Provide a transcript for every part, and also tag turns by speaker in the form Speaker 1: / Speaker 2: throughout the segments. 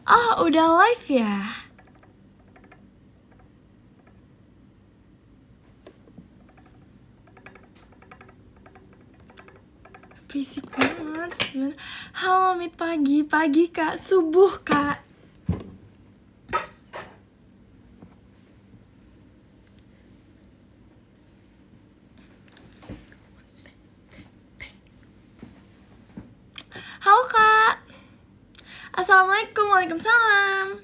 Speaker 1: Oh, udah live ya? Berisik banget sebenernya. Halo Mit, pagi kak, subuh kak. Halo kak. Assalamualaikum, waalaikumsalam.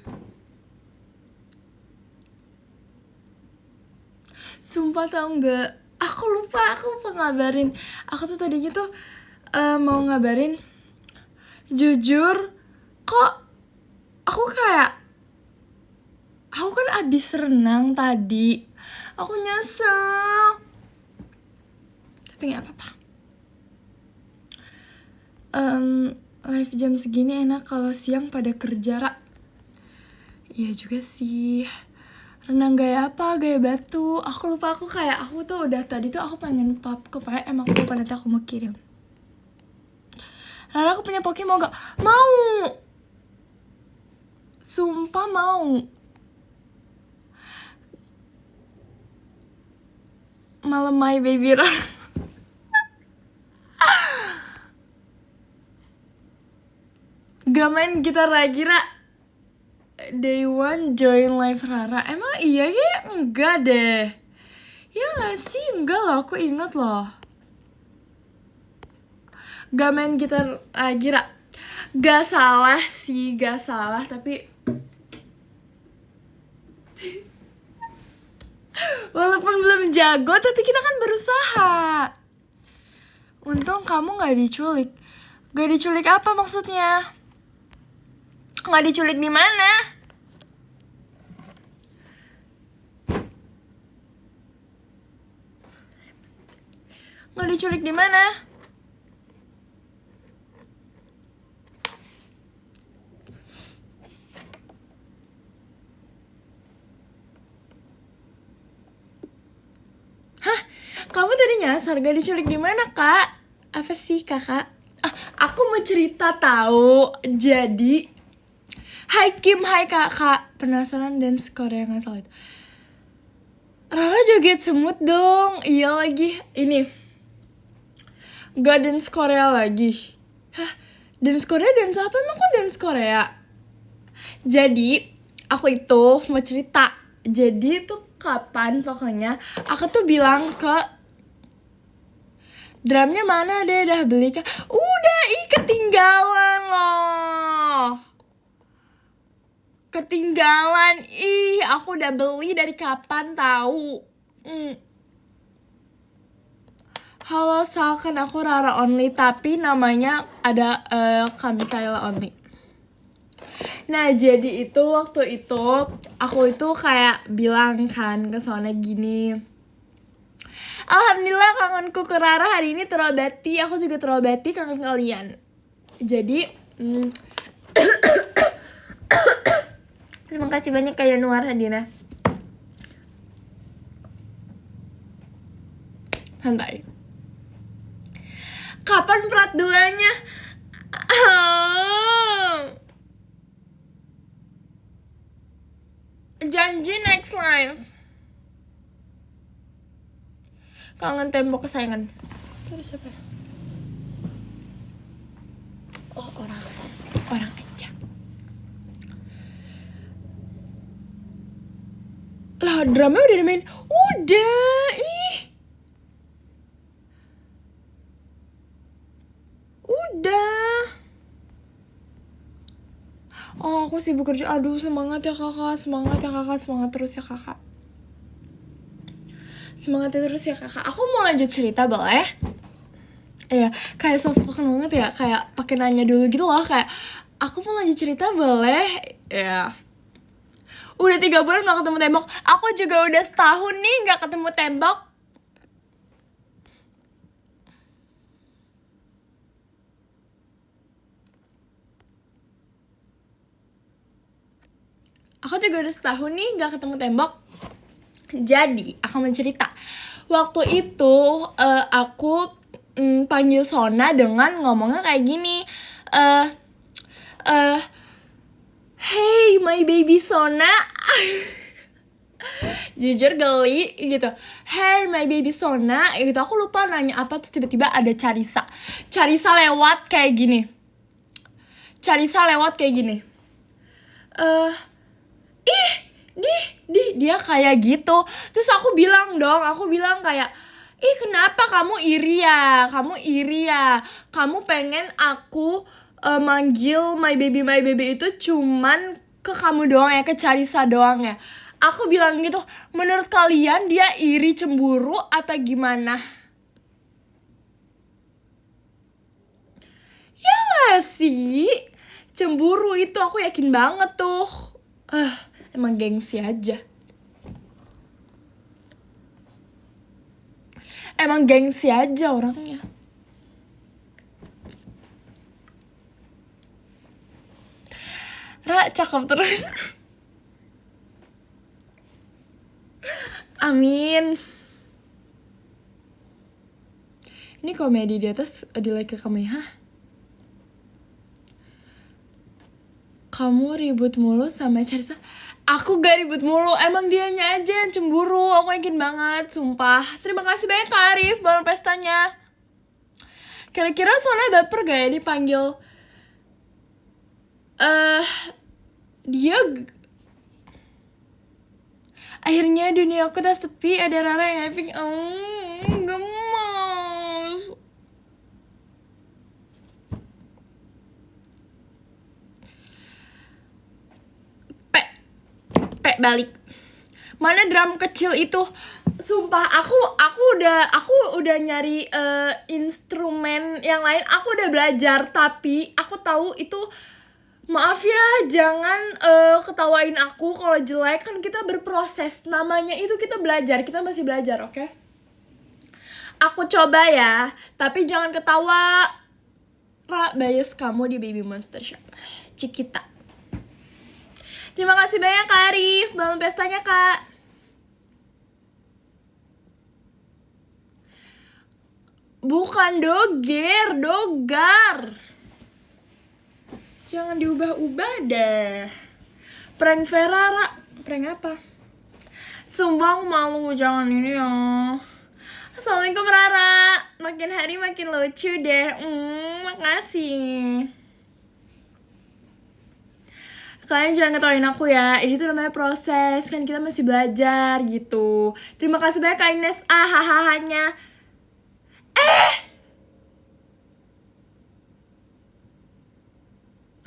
Speaker 1: Sumpah tau gak, aku lupa ngabarin. Aku tuh tadinya tuh mau ngabarin. Jujur, kok aku kan abis renang tadi. Aku nyesel. Tapi gak apa-apa. Live jam segini enak, kalau siang pada kerja, Ra. Iya juga sih. Renang gaya apa? Gaya batu. Aku lupa, aku tuh udah tadi tuh aku pengen pop kepala, emang aku lupa, nanti aku mau kirim. Rara, aku punya Poki, mau gak? Mau! Sumpah mau. Malam my baby Rara. Gak main gitar lagi, Ra. Day one join live Rara. Emang iya ya? Enggak deh. Ya gak sih? Enggak loh, aku inget loh. Gak main gitar lagi, Ra. Gak salah sih, gak salah, tapi walaupun belum jago, tapi kita kan berusaha. Untung kamu gak diculik. Gak diculik apa maksudnya? Gak diculik di mana? Gak diculik di mana? Hah? Kamu tadi nyasar gak diculik di mana, Kak? Apa sih, Kakak? Aku mau cerita tahu. Jadi hai Kim, hai kakak. Penasaran dance Korea nggak salah itu. Rara joget semut dong. Iya lagi. Ini gak dance Korea lagi. Hah? Dance Korea dance apa? Emang kok dance Korea? Jadi aku itu mau cerita. Jadi tuh kapan pokoknya aku tuh bilang ke drumnya mana deh, udah beli kan? Udah, ketinggalan loh. Ketinggalan, aku udah beli dari kapan tahu. Halo Sal, kan aku Rara only, tapi namanya ada kami Kayla only. Nah jadi itu waktu itu aku itu kayak bilang kan ke Sona gini, alhamdulillah kangenku ke Rara hari ini terobati, aku juga terobati kangen kalian. Jadi terima kasih banyak Kak Januar Hadina. Santai. Kapan part 2-nya? Janji next live. Kangen tembok kesayangan. Terus siapa ya? Oh, orang aja. Lah, drama udah dimain. Udah, udah. Oh, aku sibuk kerja. Aduh, semangat ya kakak. Semangat terus ya kakak. Semangat terus ya kakak. Aku mau lanjut cerita boleh? Iya, kayak soft-spoken banget ya. Kayak pakai nanya dulu gitu loh. Kayak aku mau lanjut cerita boleh? Ya. Udah 3 bulan gak ketemu tembok. Aku juga udah setahun nih gak ketemu tembok. Aku juga udah setahun nih gak ketemu tembok. Jadi, aku mau cerita. Waktu itu aku panggil Sona dengan ngomongnya kayak gini. my baby Sona. Jujur geli gitu. Hey my baby Sona gitu. Aku lupa nanya apa, terus tiba-tiba ada Charissa lewat kayak gini. Dia kayak gitu. Terus aku bilang kayak, ih kenapa kamu iri ya? Kamu pengen aku manggil my baby itu cuman ke kamu doang ya, ke Charissa doang ya? Aku bilang gitu, menurut kalian dia iri, cemburu, atau gimana? Ya gak sih? Cemburu itu aku yakin banget tuh. Emang gengsi aja. Orangnya. Ra, cakep terus. Amin. Ini komedi di atas di like ke kamu ya. Kamu ribut mulu sama Charissa. Aku gak ribut mulu, emang dianya aja yang cemburu. Aku yakin banget, sumpah. Terima kasih banyak Kak Arif, balon pestanya. Kira-kira soalnya baper gak ya dipanggil dia. Akhirnya dunia aku tak sepi, ada Rara yang epic. Gemes. Balik. Mana drum kecil itu? Sumpah aku udah nyari instrumen yang lain. Aku udah belajar, tapi aku tahu itu, maaf ya, jangan ketawain aku kalau jelek, kan kita berproses. Namanya itu kita belajar, kita masih belajar, oke? Aku coba ya, tapi jangan ketawa. Ra, bias kamu di Baby Monster Shop. Cikita. Terima kasih banyak Kak Arif, balon pestanya Kak. Bukan dogar. Jangan diubah-ubah dah. Prank Ferrara, prank apa? Sumbang malu, jangan ini ya. Assalamualaikum Rara, makin hari makin lucu deh. Makasih. Kalian jangan ketawain aku ya, ini tuh namanya proses, kan kita masih belajar gitu. Terima kasih banyak Kak Ines, hahahanya.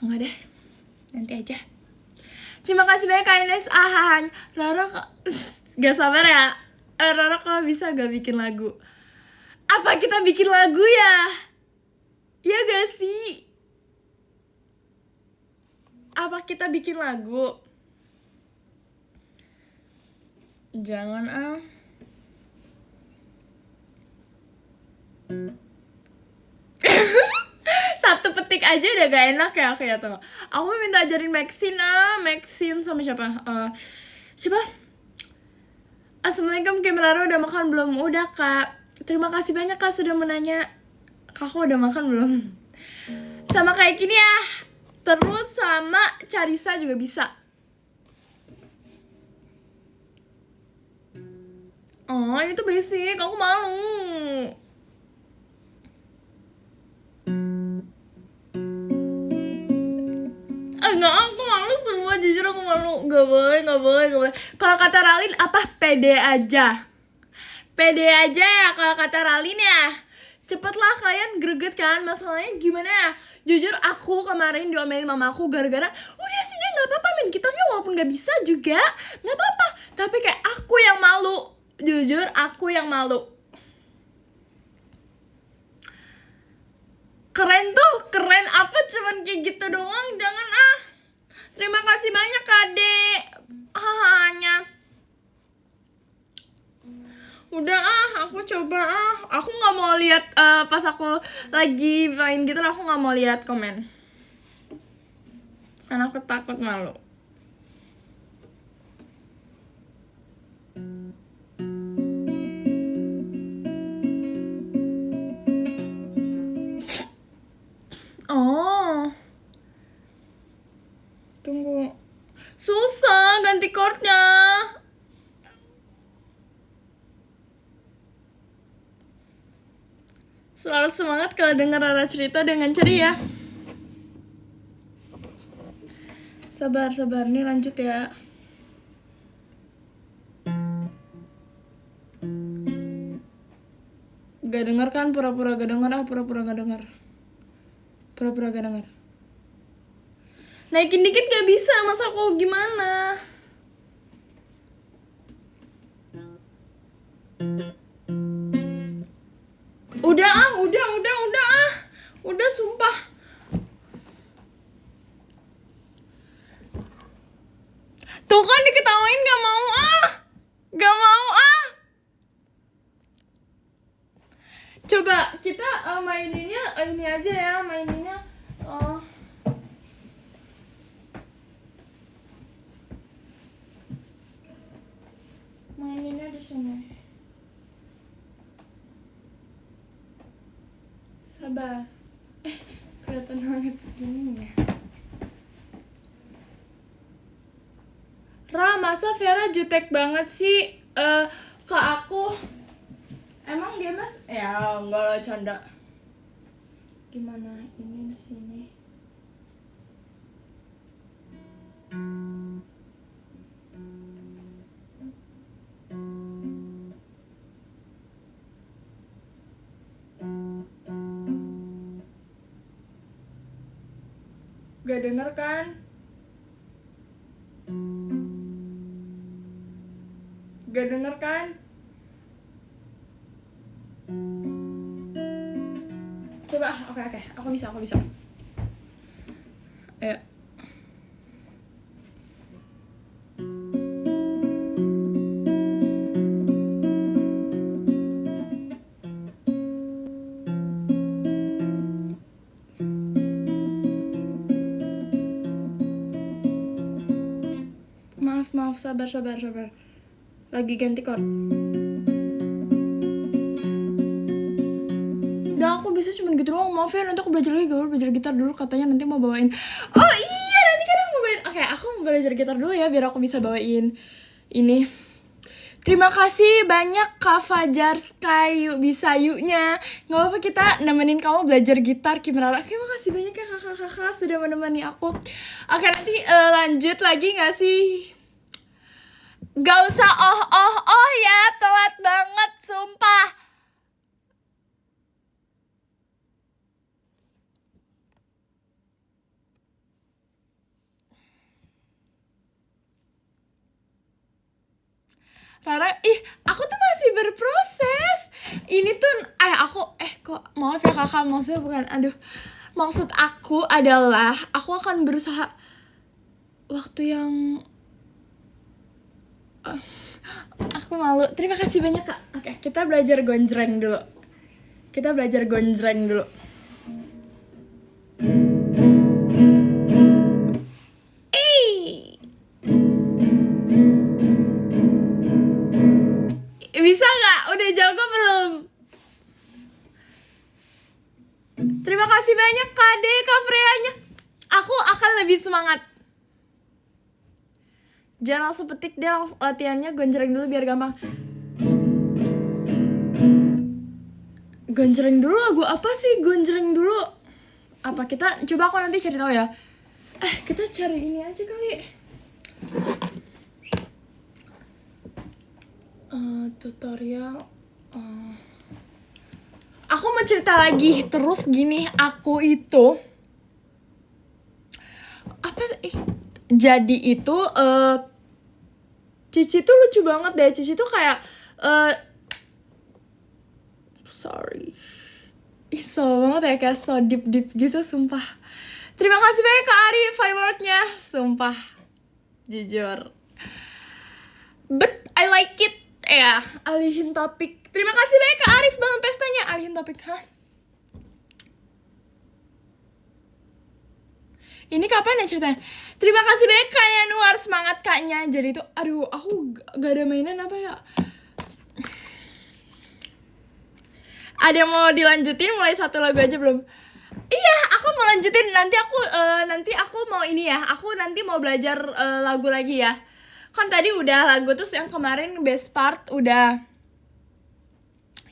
Speaker 1: Enggak deh, nanti aja. Terima kasih banyak Kak Ines, hahahanya. Rara gak sabar ya, Rara kalau bisa gak bikin lagu. Apa kita bikin lagu ya? Ya gak sih? Apa kita bikin lagu? Jangan Satu petik aja udah gak enak ya. Oke ya, tunggu. Aku minta ajarin Maxine sama siapa? Siapa? Assalamualaikum Kim Rara, udah makan belum? Udah Kak. Terima kasih banyak Kak sudah menanya. Kakak udah makan belum? Sama kayak gini ya. Terus sama Charissa juga bisa. Oh, ini tuh basic, aku malu. Enggak, aku malu semua, jujur aku malu. Gak boleh. Kalau kata Ralin apa? Pede aja ya kalau kata Ralin ya. Cepetlah, kalian greget kan? Masalahnya gimana ya? Jujur aku kemarin diomelin mama aku gara-gara udah sih deh, gak apa-apa main gitarnya walaupun gak bisa juga, gak apa-apa. Tapi kayak aku yang malu. Jujur aku yang malu. Keren apa cuman kayak gitu doang? Jangan Terima kasih banyak Kade. Hanya udah aku coba aku nggak mau lihat pas aku lagi main gitu, aku nggak mau lihat komen karena aku takut malu. Oh, tunggu. Susah ganti chordnya. Selalu semangat kalau dengar Rara cerita dengan ceria. Sabar, nih lanjut ya. Gak denger kan? Pura-pura gak denger. Pura-pura gak denger. Naikin dikit gak bisa, masa aku gimana? Udah sumpah. Tuh kan diketawain gak mau Coba kita maininnya ini aja ya, maininnya di sini. Sabar. Kelihatan banget gini ya. Ra, masa Vera jutek banget sih ke aku? Emang dia mas? Ya enggak lah, canda. Gimana ini di sini? Gak denger kan? Gak denger kan? Coba, oke, aku bisa. Ayo. Maaf, sabar. Lagi ganti chord. Aku bisa cuman gitu doang, maaf ya, nanti aku belajar gitar dulu, katanya nanti mau bawain. Oh iya, nanti kan aku mau bawain. Oke, aku mau belajar gitar dulu ya, biar aku bisa bawain ini. Terima kasih banyak Kak Fajar Sky, yuk bisa yuknya. Gak apa-apa, kita nemenin kamu belajar gitar, gimana? Terima kasih banyak ya kakak sudah menemani aku. Oke, nanti lanjut lagi gak sih? Gak usah ya, telat banget, sumpah. Rara, aku tuh masih berproses. Ini tuh, kok maaf ya kakak, maksudnya bukan, maksud aku adalah aku akan berusaha waktu yang aku malu. Terima kasih banyak kak. Oke, kita belajar gonjreng dulu. Bisa nggak? Udah jago belum? Terima kasih banyak Kak Freya-nya. Aku akan lebih semangat. Jangan langsung petik deh, latihannya gonjreng dulu biar gampang. Gonjreng dulu lagu apa sih? Gonjreng dulu. Apa kita coba, aku nanti cari tahu ya. Kita cari ini aja kali. Tutorial. Aku mau cerita lagi terus gini, aku itu jadi itu Cici tuh lucu banget deh. Cici tuh kayak so banget ya, kayak so deep gitu, sumpah. Terima kasih banyak Kak Ari fireworknya, sumpah, jujur. But I like it ya. Alihin topik. Terima kasih banyak Kak Arif banget pestanya. Alihin topik. Ini kapan ya ceritanya? Terima kasih banyak Kak Yanuar, semangat Kaknya. Jadi itu, aku gak ada mainan apa ya? Ada yang mau dilanjutin mulai satu lagu aja belum? Iya, aku mau lanjutin nanti aku mau ini ya. Aku nanti mau belajar lagu lagi ya. Kan tadi udah lagu, terus yang kemarin best part udah.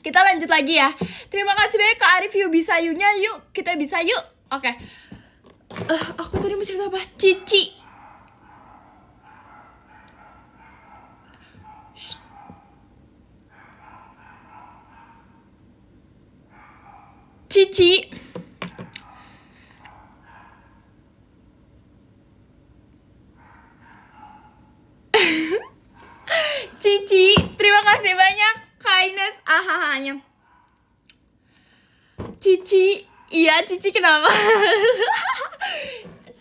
Speaker 1: Kita lanjut lagi ya. Terima kasih banyak Kak Arif, yuk bisa you-nya, yuk kita bisa yuk. Oke. Aku tadi mau cerita apa? Cici. Cici. Cici, terima kasih banyak kindness ahahanya. Cici, iya Cici kenapa?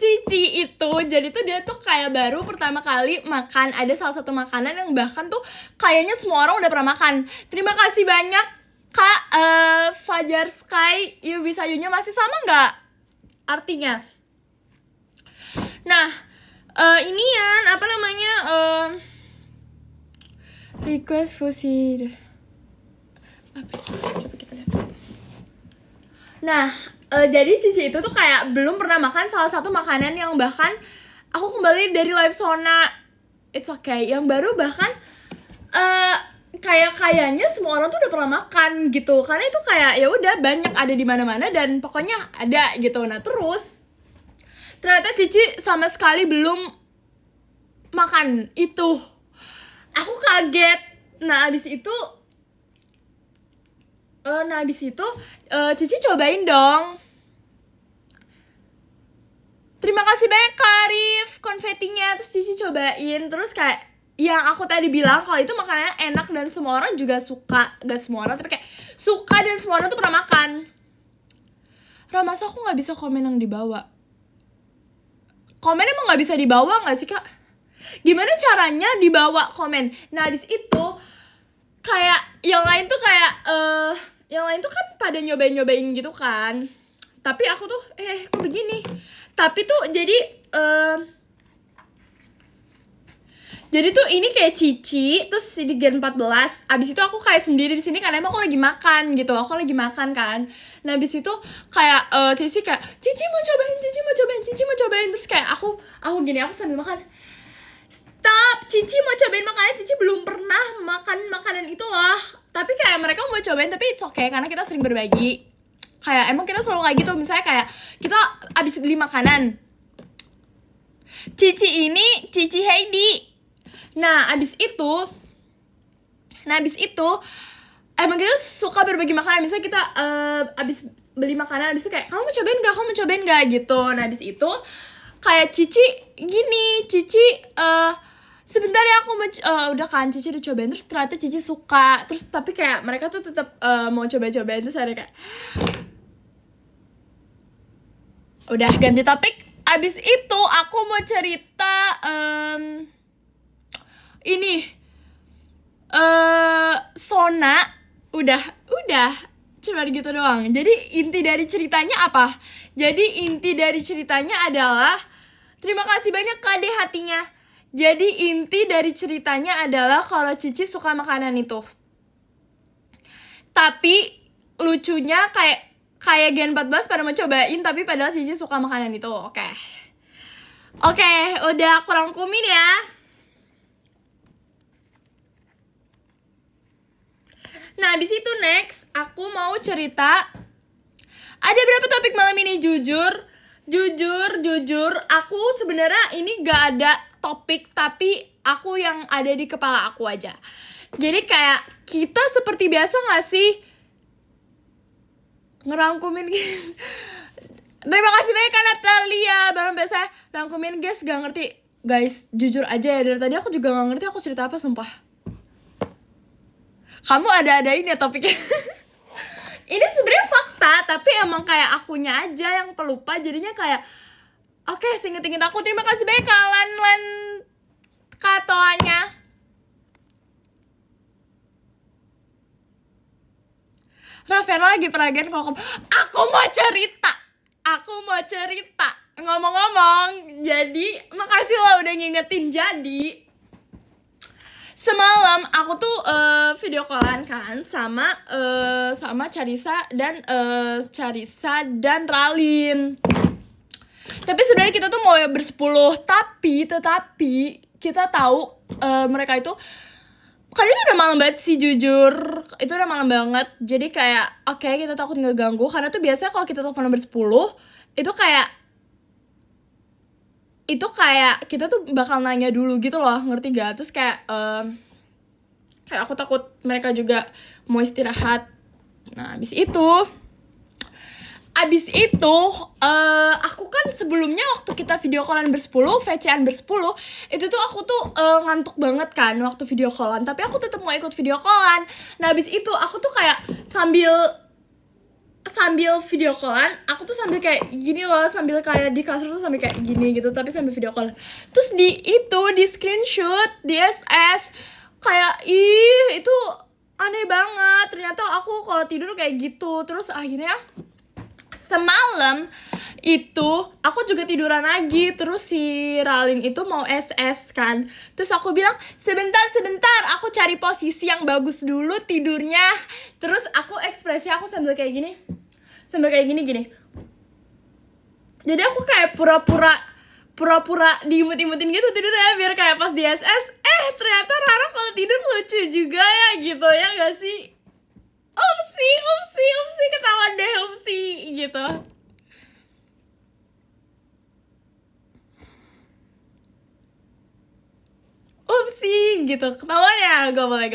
Speaker 1: Cici itu, jadi tuh dia tuh kayak baru pertama kali makan. Ada salah satu makanan yang bahkan tuh kayaknya semua orang udah pernah makan. Terima kasih banyak Kak Fajar Sky, you bisa you-nya masih sama nggak artinya? Nah, inian apa namanya? Request food. Apa? Coba kita lihat. Nah, jadi Cici itu tuh kayak belum pernah makan salah satu makanan yang bahkan aku kembali dari live Sona, it's okay, yang baru bahkan kayaknya semua orang tuh udah pernah makan gitu, karena itu kayak ya udah banyak ada di mana-mana dan pokoknya ada gitu. Nah terus ternyata Cici sama sekali belum makan itu, aku kaget. Nah abis itu Cici cobain dong. Terima kasih banyak Kak Arif konfetinya. Terus Cici cobain. Terus kayak yang aku tadi bilang, kalau itu makanannya enak dan semua orang juga suka. Gak semua orang, tapi kayak suka dan semua orang tuh pernah makan. Masa aku gak bisa komen yang dibawa? Komen emang gak bisa dibawa gak sih Kak? Gimana caranya dibawa komen? Nah abis itu kayak yang lain tuh kayak yang lain tuh kan pada nyobain gitu kan. Tapi aku tuh kok begini. Tapi tuh jadi tuh ini kayak Cici, terus di Gen 14. Abis itu aku kayak sendiri di sini karena emang aku lagi makan gitu. Aku lagi makan kan. Nah abis itu kayak Cici kayak Cici mau cobain. Terus kayak aku gini, aku sambil makan. Stop, Cici mau cobain makanan. Cici belum pernah makan makanan itu loh. Tapi kayak mereka mau cobain, tapi it's okay karena kita sering berbagi. Kayak emang kita selalu kayak gitu. Misalnya kayak kita abis beli makanan, Cici Heidi. Nah abis itu emang kita suka berbagi makanan. Misalnya kita abis beli makanan, abis itu kayak kamu mau cobain gak gitu. Nah abis itu kayak Cici gini, sebentar ya aku udah kan Cici udah cobain, terus ternyata Cici suka. Terus tapi kayak mereka tuh tetap mau cobain. Terus ada kayak udah ganti topik. Abis itu aku mau cerita ini Sona udah cuma gitu doang. Jadi inti dari ceritanya apa? Jadi inti dari ceritanya adalah terima kasih banyak Kade hatinya. Jadi inti dari ceritanya adalah kalau Cici suka makanan itu. Tapi lucunya kayak Gen 14 pada mau cobain, tapi padahal Cici suka makanan itu. Oke, udah aku rangkumin ya. Nah, abis itu next, aku mau cerita. Ada berapa topik malam ini? Jujur, aku sebenarnya ini gak ada topik, tapi aku yang ada di kepala aku aja. Jadi kayak kita seperti biasa gak sih ngerangkumin guys. Terima kasih banyak Kak Natalia. Barang biasa rangkumin guys, gak ngerti. Guys, jujur aja ya, dari tadi aku juga gak ngerti aku cerita apa, sumpah. Kamu ada-adain ya topiknya. Ini sebenarnya fakta, tapi emang kayak akunya aja yang pelupa. Jadinya kayak oke, inget aku. Terima kasih banyak Kak Lan katoanya. Rafaela lagi peragian kalau aku mau cerita. Ngomong-ngomong, jadi makasih lo udah ngingetin. Jadi Semalam aku tuh video callan kan sama Charissa dan Ralin. Tapi sebenarnya kita tuh mau bersepuluh, tetapi kita tahu mereka itu kan itu udah malam banget sih, jujur itu udah malam banget. Jadi kayak oke, kita takut ngeganggu karena tuh biasanya kalau kita teleponan bersepuluh itu kayak kita tuh bakal nanya dulu gitu loh, ngerti gak? Terus kayak aku takut mereka juga mau istirahat. Nah abis itu aku kan sebelumnya waktu kita video callan bersepuluh, VC-an bersepuluh, itu tuh aku tuh ngantuk banget kan waktu video callan, tapi aku tetap mau ikut video callan. Nah abis itu aku tuh kayak sambil video callan, aku tuh sambil kayak gini loh, sambil kayak di kasur tuh sambil kayak gini gitu, tapi sambil video callan. Terus di screenshot, di SS, kayak itu aneh banget. Ternyata aku kalau tidur kayak gitu. Terus akhirnya semalam itu aku juga tiduran lagi. Terus si Ralin itu mau SS kan. Terus aku bilang sebentar aku cari posisi yang bagus dulu tidurnya. Terus aku ekspresi aku sambil kayak gini jadi aku kayak pura-pura diimut-imutin gitu tidurnya biar kayak pas di SS ternyata Rara kalau tidur lucu juga ya gitu, ya gak sih? Upsi ketahuan deh, upsi gitu. Upsi gitu, ketahuan ya, gak boleh.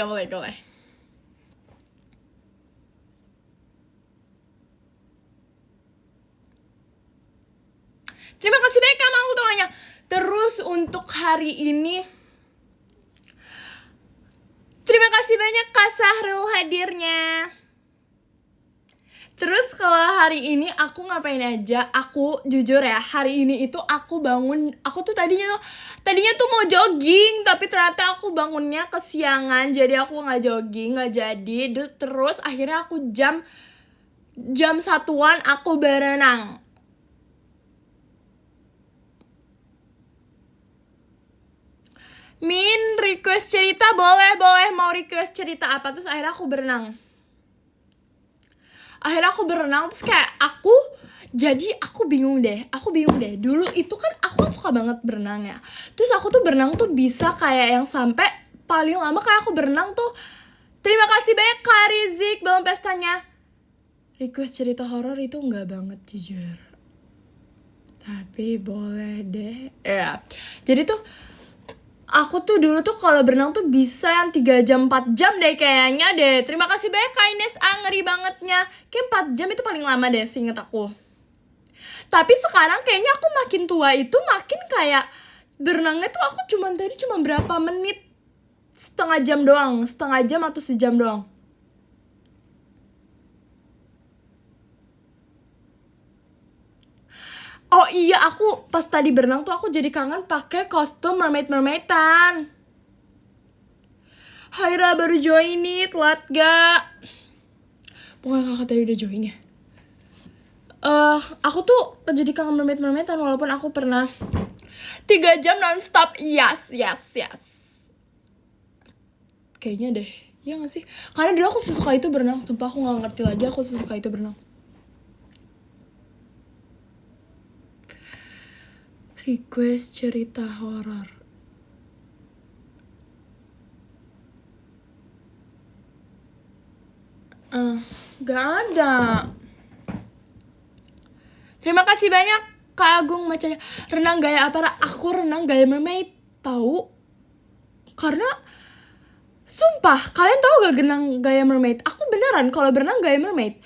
Speaker 1: Terima kasih banyak Kak Ultamanya. Terus untuk hari ini terima kasih banyak Kak Sahrul hadirnya. Terus kalau hari ini aku ngapain aja? Aku jujur ya, hari ini itu aku bangun, aku tuh tadinya tuh mau jogging, tapi ternyata aku bangunnya kesiangan, jadi aku nggak jogging, nggak jadi. Terus akhirnya aku jam 1-an aku berenang. Min request cerita, boleh mau request cerita apa? Terus akhirnya aku berenang terus kayak aku bingung deh. Dulu itu kan aku suka banget berenang ya. Terus aku tuh berenang tuh bisa kayak yang sampai paling lama kayak aku berenang tuh. Terima kasih banyak Kak Rizik belum pestanya. Request cerita horor itu enggak banget jujur, tapi boleh deh ya. Jadi tuh aku tuh dulu tuh kalau berenang tuh bisa yang 3 jam 4 jam deh kayaknya deh. Terima kasih banyak Kak Ines, ngeri bangetnya. Kayak 4 jam itu paling lama deh seinget aku. Tapi sekarang kayaknya aku makin tua itu makin kayak berenangnya tuh aku cuma berapa menit, setengah jam atau sejam doang. Oh iya, aku pas tadi berenang tuh aku jadi kangen pakai kostum mermaidan. Haira baru join nih, telat gak? Pokoknya kakak tadi udah join ya. Aku tuh jadi kangen mermaidan walaupun aku pernah 3 jam nonstop. Yes. Kayaknya deh, ya gak sih? Karena dulu aku sesuka itu berenang, sumpah aku gak ngerti lagi aku sesuka itu berenang. Request cerita horor. Gak ada. Terima kasih banyak Kak Agung macanya. Renang gaya apa? Aku renang gaya mermaid, tahu? Karena sumpah, kalian tahu gak renang gaya mermaid? Aku beneran kalau berenang gaya mermaid.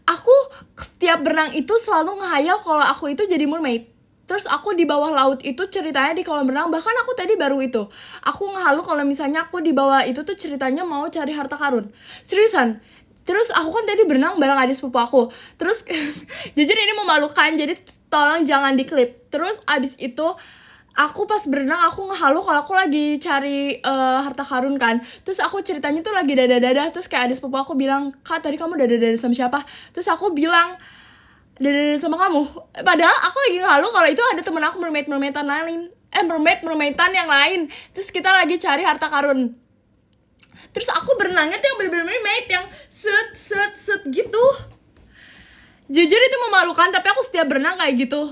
Speaker 1: Aku setiap berenang itu selalu ngehayal kalau aku itu jadi mermaid. Terus aku di bawah laut itu ceritanya di kolam renang. Bahkan aku tadi baru itu, aku ngehalu kalau misalnya aku di bawah itu tuh ceritanya mau cari harta karun. Seriusan. Terus aku kan tadi berenang bareng adik sepupu aku. Terus jujur ini memalukan, jadi tolong jangan diklip. Terus abis itu aku pas berenang aku ngehalu kalau aku lagi cari harta karun kan. Terus aku ceritanya tuh lagi dada-dada. Terus kayak adik sepupu aku bilang, "Kak, tadi kamu dada-dada sama siapa?" Terus aku bilang, "Dada-dada sama kamu." Padahal aku lagi ngehalu kalau itu ada temen aku mermaidan yang lain. Mermaidan yang lain. Terus kita lagi cari harta karun. Terus aku berenangnya tuh yang bener-bener mermaid, yang set set set gitu. Jujur itu memalukan, tapi aku setiap berenang kayak gitu.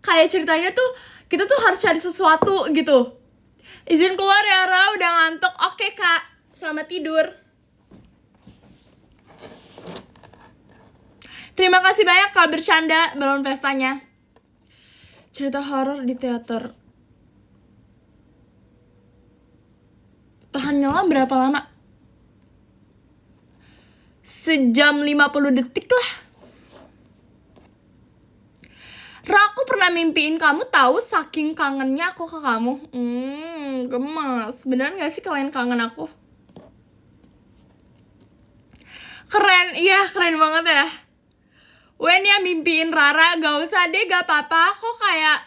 Speaker 1: Kayak ceritanya tuh kita tuh harus cari sesuatu gitu. Izin keluar ya Ra, udah ngantuk. Oke kak, selamat tidur. Terima kasih banyak kak bercanda balon pestanya. Cerita horor di teater. Tahan nyala berapa lama? Sejam 50 detik lah. Ra, aku pernah mimpiin kamu tahu, saking kangennya aku ke kamu. Gemes. Beneran gak sih kalian kangen aku? Keren, iya keren banget ya. Wen ya mimpiin Rara, gak usah deh, gak apa-apa. Kok kayak...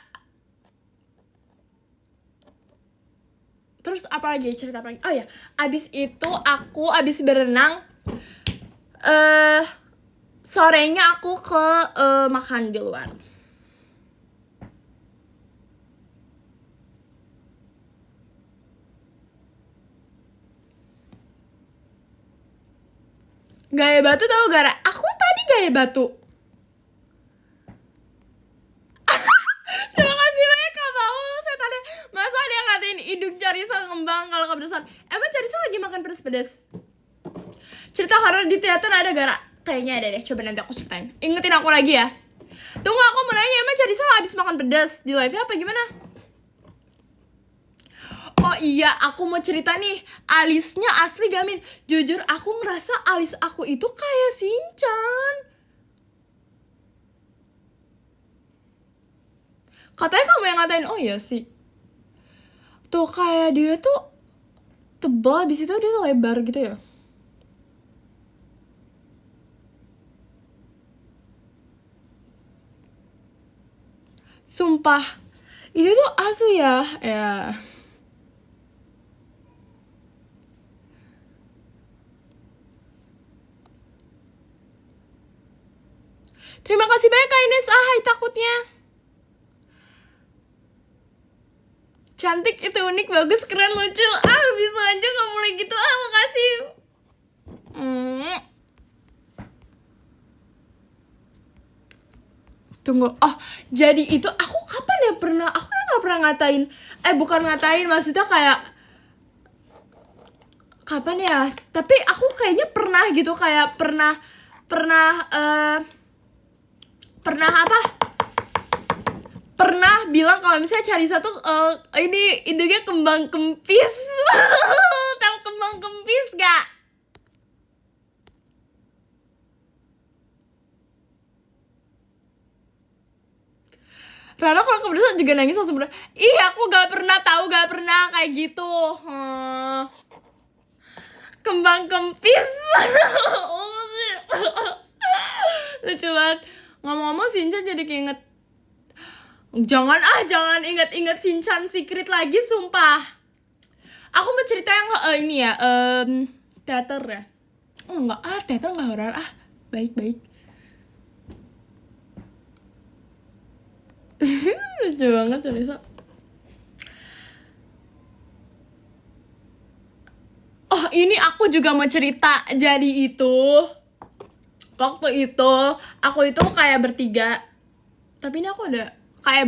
Speaker 1: Terus apa lagi, cerita apa lagi? Oh ya, abis itu aku abis berenang, sorenya aku ke makan di luar. Gaya batu tau gak? Aku tadi gaya batu. Terima kasih banyak Kak Paul. Saya tadi masa dia ngatain hidung Carissa ngembang kalau kepedesan. Emang Carissa lagi makan pedes-pedes? Cerita horor di teater ada gak? Kayaknya ada deh, coba nanti aku ceritain. Ingetin aku lagi ya. Tunggu, aku mau nanya, emang Carissa habis makan pedes di live-nya apa gimana? Oh iya, aku mau cerita nih. Alisnya asli Gamin. Jujur aku ngerasa alis aku itu kayak Shinchan. Katanya kamu yang ngatain. Oh iya sih. Tuh kayak dia tuh tebal, abis itu dia lebar gitu ya. Sumpah. Ini tuh asli ya. Ya. Terima kasih banyak Kak Ines. Hai takutnya. Cantik, itu unik, bagus, keren, lucu. Bisa aja gak mulai gitu. Makasih. Tunggu. Oh, jadi itu aku kapan ya pernah, aku kan gak pernah ngatain. Bukan ngatain, maksudnya kayak kapan ya? Tapi aku kayaknya pernah gitu, kayak pernah apa? Pernah bilang kalau misalnya Carissa tuh ini hidungnya kembang kempis. Tahu kembang kempis gak? Rara kalau kepedesan juga nangis langsung bener. Ih, aku gak pernah tahu, gak pernah kayak gitu. Kembang kempis. Lucu banget. Ngomong-ngomong Shinchan jadi keinget. Jangan inget-inget Shinchan Secret lagi, sumpah. Aku mau cerita yang ini ya, teater ya. Oh enggak, teater enggak horor. Baik-baik. Lucu banget Carissa. Oh, ini aku juga mau cerita. Jadi itu waktu itu aku itu kayak bertiga. Tapi ini aku ada kayak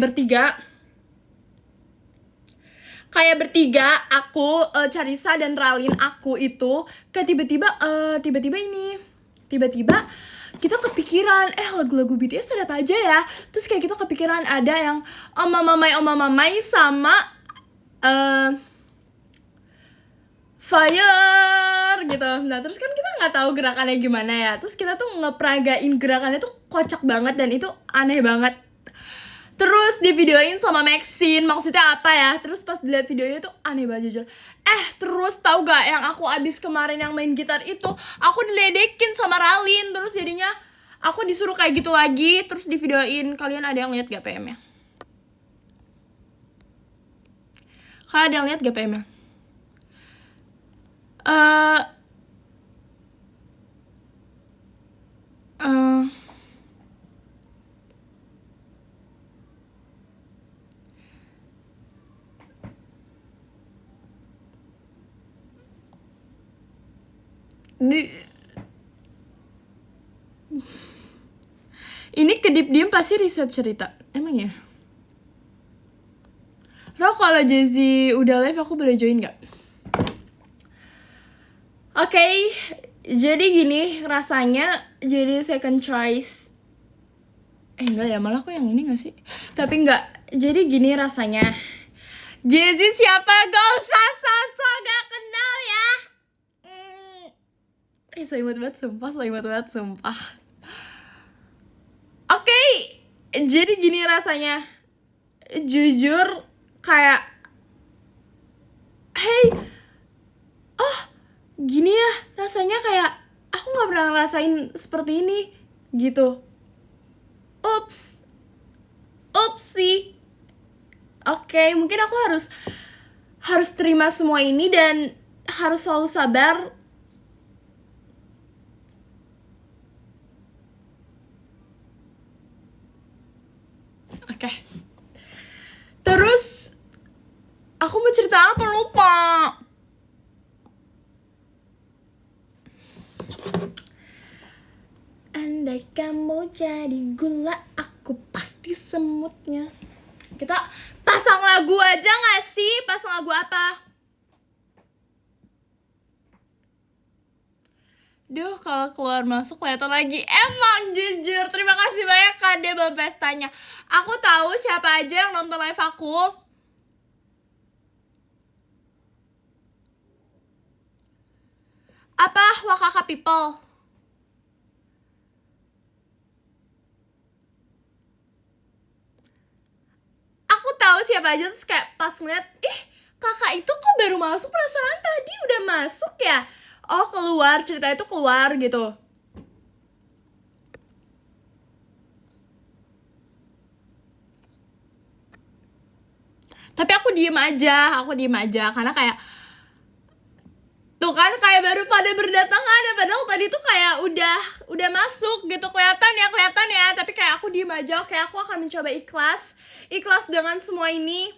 Speaker 1: bertiga, aku, Carissa dan Ralin, aku itu kayak tiba-tiba kita kepikiran lagu-lagu BTS ada apa aja ya. Terus kayak kita kepikiran ada yang Oma Mamai sama Fire gitu. Nah terus kan kita nggak tahu gerakannya gimana ya. Terus kita tuh ngeperagain gerakannya tuh kocak banget dan itu aneh banget. Terus di videoin sama Maxine, maksudnya apa ya? Terus pas dilihat videonya tuh aneh banget jujur. Terus tahu gak yang aku abis kemarin yang main gitar itu, aku diledekin sama Ralin. Terus jadinya aku disuruh kayak gitu lagi, terus di videoin. Kalian ada yang lihat gak PM-nya? Kalian ada yang lihat gak PM-nya? Ini kedip diem pasti riset cerita. Emang ya? Ro, kalau Jazzy udah live aku boleh join gak? Oke, jadi gini rasanya jadi second choice. Enggak ya, malah aku yang ini gak sih? Tapi enggak, jadi gini rasanya. Jazzy siapa? Gak usah sok-sok gak kenal ya. So imut banget sumpah. Oke, jadi gini rasanya. Jujur kayak gini ya rasanya, kayak aku nggak pernah ngerasain seperti ini gitu. Upsi. Oke, mungkin aku harus terima semua ini dan harus selalu sabar. Oke. Terus aku mau cerita apa, lupa. Andai kamu jadi gula, aku pasti semutnya. Kita pasang lagu aja gak sih? Pasang lagu apa? Duh, kalau keluar masuk kelihatan lagi. Emang jujur, terima kasih banyak Kade Bang Pestanya. Aku tahu siapa aja yang nonton live aku. Apa Wakaka People? Aku tahu siapa aja, terus kayak pas ngeliat, kakak itu kok baru masuk, perasaan tadi udah masuk ya? Oh keluar, cerita itu keluar gitu. Tapi aku diem aja karena kayak tuh kan kayak baru pada berdatangan, padahal tadi tuh kayak udah masuk gitu, kelihatan ya, tapi kayak aku diem aja. Oke, aku akan mencoba ikhlas dengan semua ini.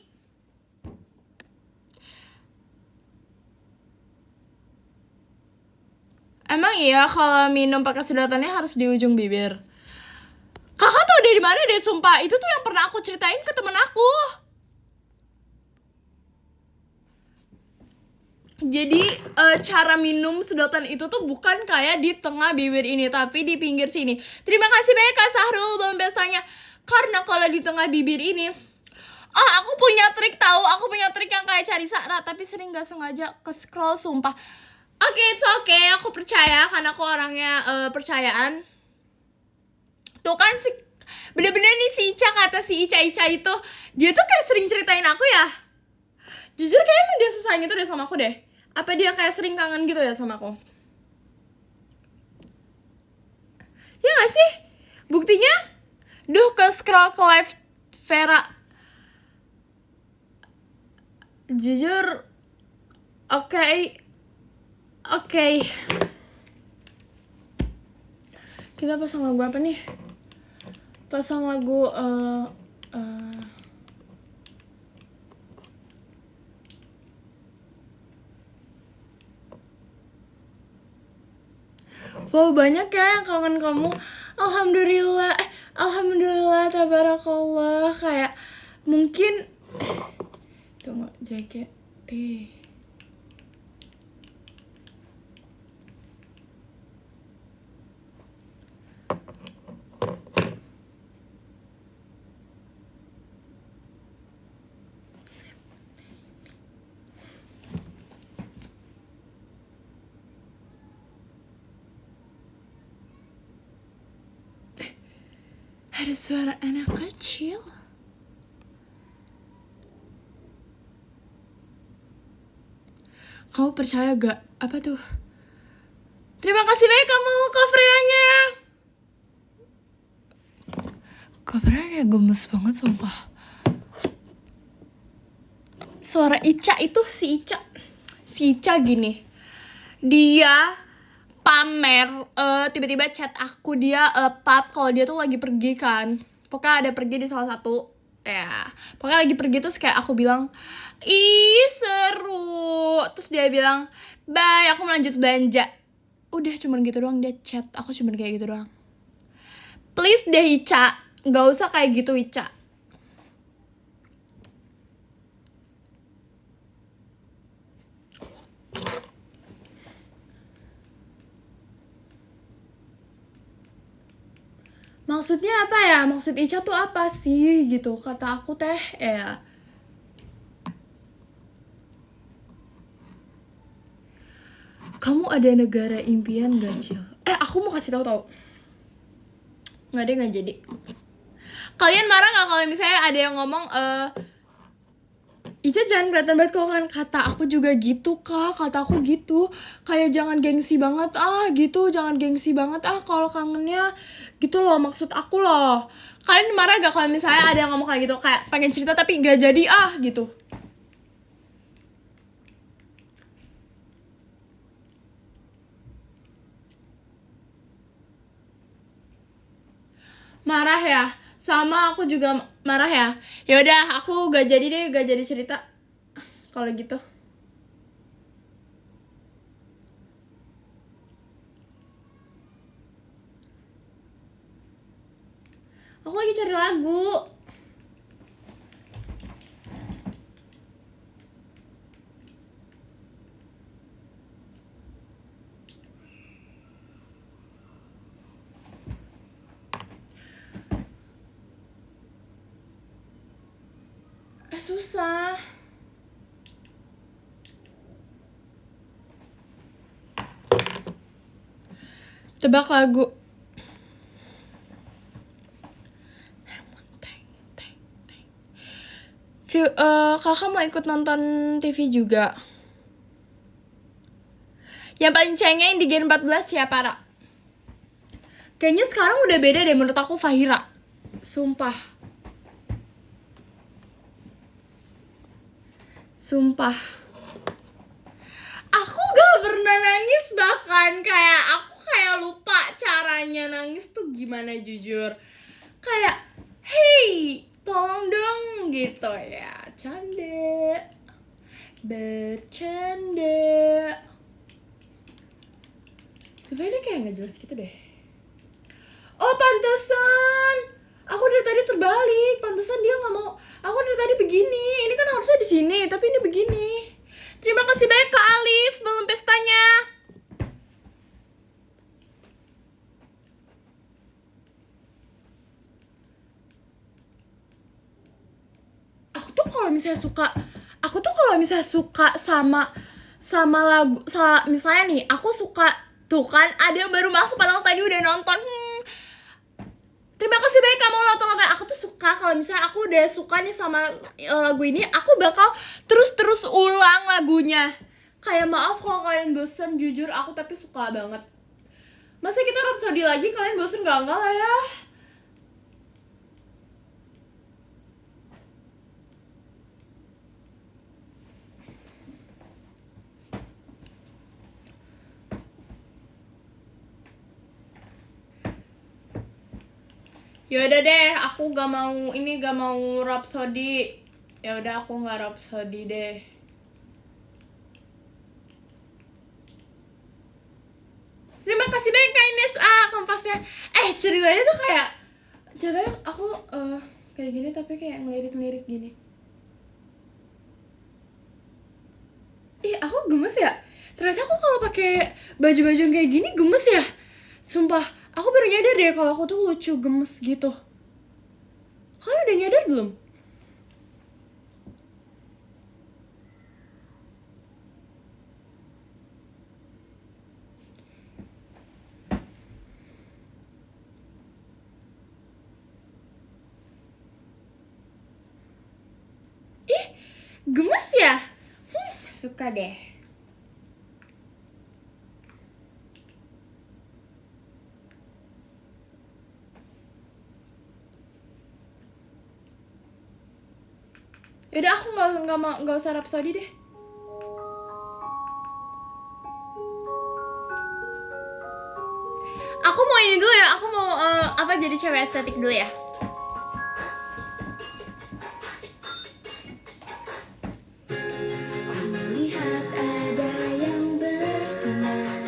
Speaker 1: Emang iya kalau minum pakai sedotannya harus di ujung bibir? Kakak tau dari mana deh, sumpah. Itu tuh yang pernah aku ceritain ke temen aku. Jadi cara minum sedotan itu tuh bukan kayak di tengah bibir ini, tapi di pinggir sini. Terima kasih banyak Kak Sahrul Bang Bestanya. Karena kalau di tengah bibir ini, aku punya trik tahu. Aku punya trik yang kayak cari Sarah, tapi sering gak sengaja ke scroll, sumpah. Oke, it's okay. Aku percaya karena aku orangnya percayaan. Tuh kan bener-bener nih si Ica, kata si Ica itu, dia tuh kayak sering ceritain aku ya. Jujur kayaknya emang dia sesayang itu deh sama aku deh. Apa dia kayak sering kangen gitu ya sama aku? Ya gak sih? Buktinya, duh, ke scroll ke live Vera. Jujur, oke. Kita pasang lagu apa nih? Pasang lagu wow, banyak ya yang kangen kamu. Alhamdulillah, tabarakallah. Kayak mungkin tunggu, jaket ada suara anak kecil. Kamu percaya gak? Apa tuh? Terima kasih banyak kamu covernya. Covernya kayak gemes banget sumpah. Suara Ica itu si Ica gini. Dia pamer, tiba-tiba chat aku, dia pap kalau dia tuh lagi pergi kan. Pokoknya ada pergi di salah satu, ya pokoknya lagi pergi. Terus kayak aku bilang, ih seru. Terus dia bilang, bye, aku melanjut belanja. Udah cuman gitu doang dia chat, aku cuman kayak gitu doang. Please deh Ica, gak usah kayak gitu Ica. Maksudnya apa ya? Maksud Ica tuh apa sih gitu? Kata aku teh ya. Kamu ada negara impian gak, Cil? Aku mau kasih tau. Nggak deh, nggak jadi. Kalian marah nggak kalau misalnya ada yang ngomong Ica jangan kelihatan banget kalau kan, kata aku juga gitu kak, kata aku gitu, kayak jangan gengsi banget gitu, jangan gengsi banget kalau kangennya gitu loh, maksud aku loh. Kalian marah gak kalau misalnya ada yang ngomong kayak gitu, kayak pengen cerita tapi gak jadi gitu. Marah ya, sama aku juga marah ya. Yaudah, aku gak jadi deh, gak jadi cerita kalau gitu. Aku lagi cari lagu. Susah. Tebak lagu. Kakak mau ikut nonton TV juga. Yang paling cengeng di Gen 14 siapa, Ra? Kayaknya sekarang udah beda deh menurut aku, Fahira. Sumpah. Aku gak pernah nangis, bahkan kayak aku kayak lupa caranya nangis tuh gimana, jujur. Kayak hey, tolong dong gitu ya. Bercanda. Sebenarnya kayak nggak jelas gitu deh. Oh pantesan, aku dari tadi terbalik. Pantesan dia nggak mau. Aku dari tadi begini. Ini kan harusnya di sini, tapi ini begini. Terima kasih banyak Kak Alif, belum pestanya. Aku tuh kalau misalnya suka sama lagu, misalnya nih, aku suka tuh kan ada yang baru masuk padahal tadi udah nonton. Terima kasih banyak kamu nonton. Aku tuh suka kalau misalnya aku udah suka nih sama lagu ini, aku bakal terus ulang lagunya. Kayak maaf kalau kalian bosen, jujur aku tapi suka banget. Masa kita Rhapsody lagi kalian bosen? Enggak lah ya. Yaudah deh, aku gak mau Rhapsody. Ya udah aku nggak Rhapsody deh. Terima kasih banyak Kak Ines kompasnya. Ceritanya tuh kayak aku kayak gini tapi kayak ngelirik gini. Aku gemes ya. Ternyata aku kalau pakai baju-baju kayak gini gemes ya. Sumpah, aku baru nyadar deh kalau aku tuh lucu gemes gitu. Kalian udah nyadar belum? Gemes ya? Suka deh. Yaudah aku nggak usah Rhapsody deh. Aku mau ini dulu ya. Aku mau jadi cewek estetik dulu ya. Lihat ada yang bersinar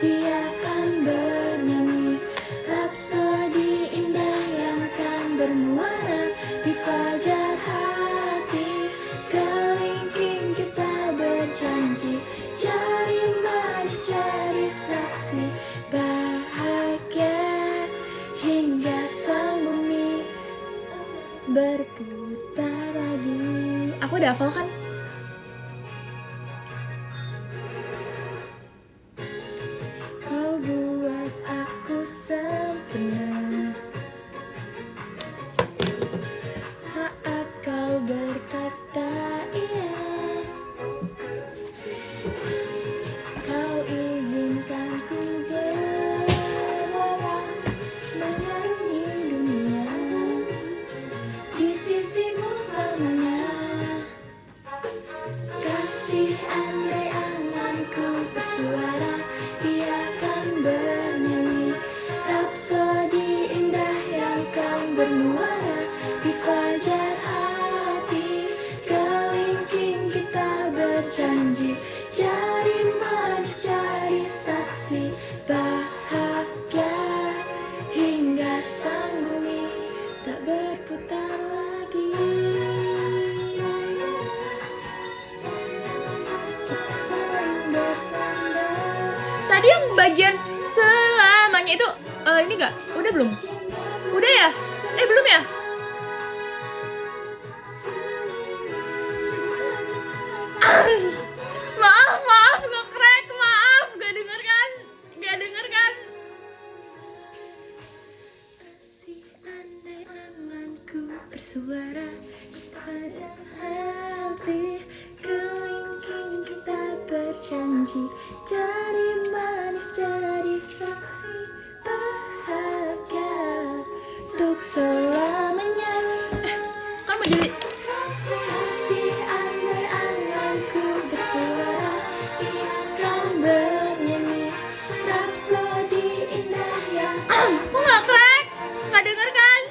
Speaker 1: Dia kan bernyanyi rapsodi indah yang kan bermuara di fajar hati. Kelingking kita berjanji, jari manis jari saksi bahagia hingga sang bumi berputar lagi. Aku udah hafal kan? Kau buat aku sempurna saat kau berkata iya. Kau izinkan ku berwarna mengarungi dunia di sisimu selamanya. Kasih andai anganku bersuara, dia kan bernyanyi rapsodi indah yang kan bermuara di fajar hati. Kelingking kita berjanji, jari manis jari saksi bahagia hingga sang bumi tak berputar lagi. Kita saling bersandar. Tadi yang bagian selamanya itu ini gak? Udah belum? Udah ya? Belum ya? Maaf gak crack, maaf gak denger kan? Kasih andai anganku bersuara fajar hati. Kelingking kita berjanji, jari manis jari saksi bahagia untuk selamanya. Kan mau jadi kasih andai anganku bersuara, ia kan bernyanyi rapsodi indah yang kok gak crack? Gak denger kan?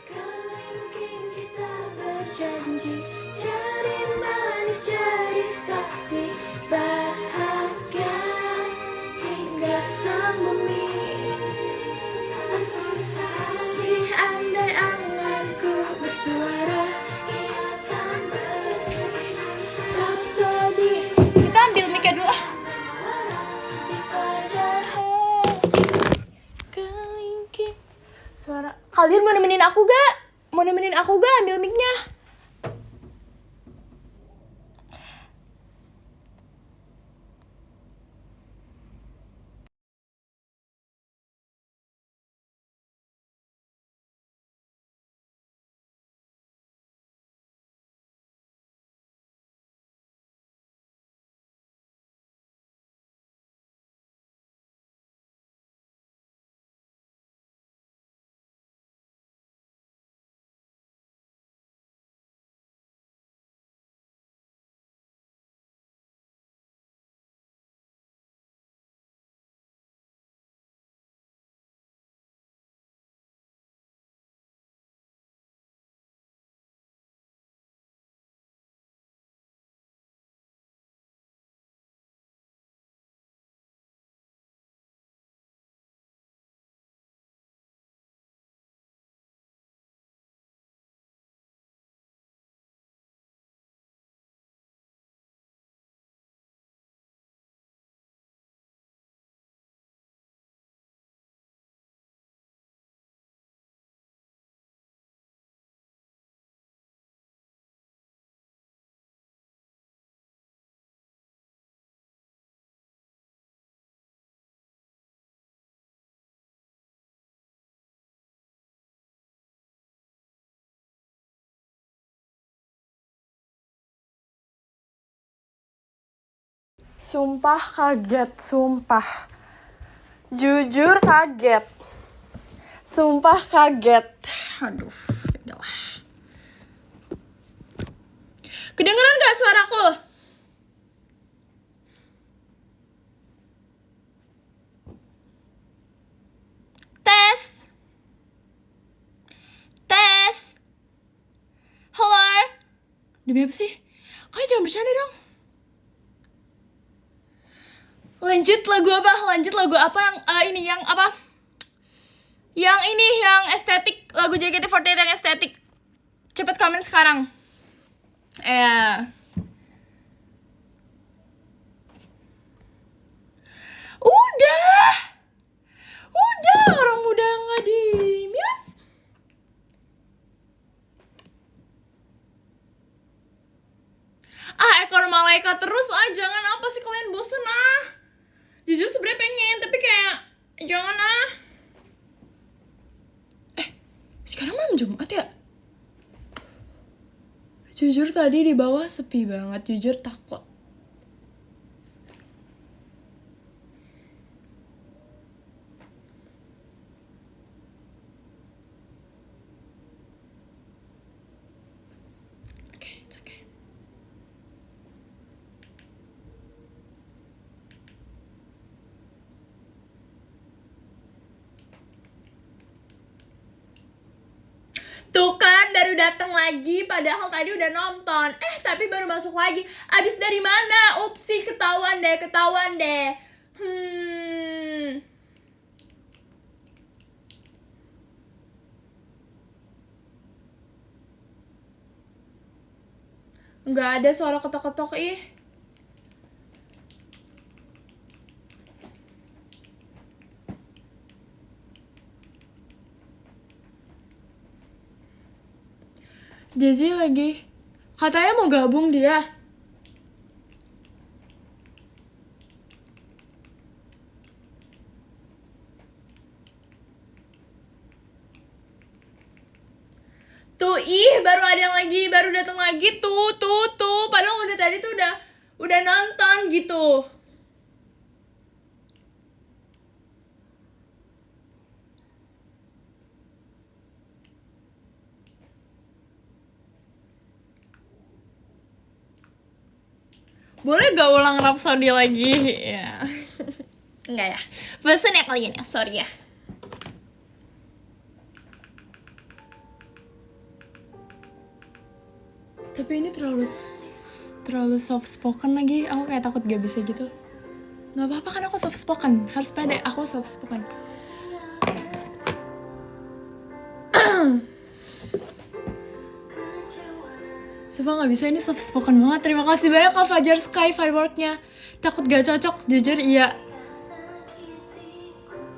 Speaker 1: Kelingking kita berjanji, jari manis jari saksi bahagia hingga sang bumi. Kasih andai anganku bersuara, ia kan bernyanyi rapsodi. Kita ambil mic-nya dulu. Di fajar hati. Kelingking suara. Kalian mau nemenin aku gak? Ambil mic-nya. Sumpah kaget, sumpah. Jujur kaget. Sumpah kaget. Aduh, udahlah. Kedengeran gak suaraku? Tes. Tes. Halo. Demi apa sih? Kalian jangan bercanda dong. Lanjut lagu apa? Yang ini yang apa? Yang ini yang estetik, lagu JKT48 yang estetik. Cepet komen sekarang. Udah orang udah nggak di mute. Ekor malaikat terus jangan, apa sih kalian, bosen Jujur sebenernya pengen, tapi kayak jangan sekarang malam Jumat ya? Jujur tadi di bawah sepi banget, jujur takut. It's okay. Tuh kan baru datang lagi, padahal tadi udah nonton. Tapi baru masuk lagi. Abis dari mana? Upsi, ketahuan deh. Nggak ada suara ketok-ketok Jezi lagi. Katanya mau gabung dia. Tuh baru ada yang lagi, baru datang lagi tuh. Padahal udah tadi tuh udah nonton gitu. Boleh gak ulang Rhapsody lagi? Ya. Enggak ya. Bosan ya kalian ya, sorry ya. Tapi ini terlalu soft spoken lagi. Aku kayak takut gak bisa gitu. Gak apa-apa kan aku soft spoken. Harus pede, aku soft spoken. Sumpah gak bisa, ini soft spoken banget. Terima kasih banyak Kak Fajar Sky fireworknya. Takut gak cocok, jujur iya.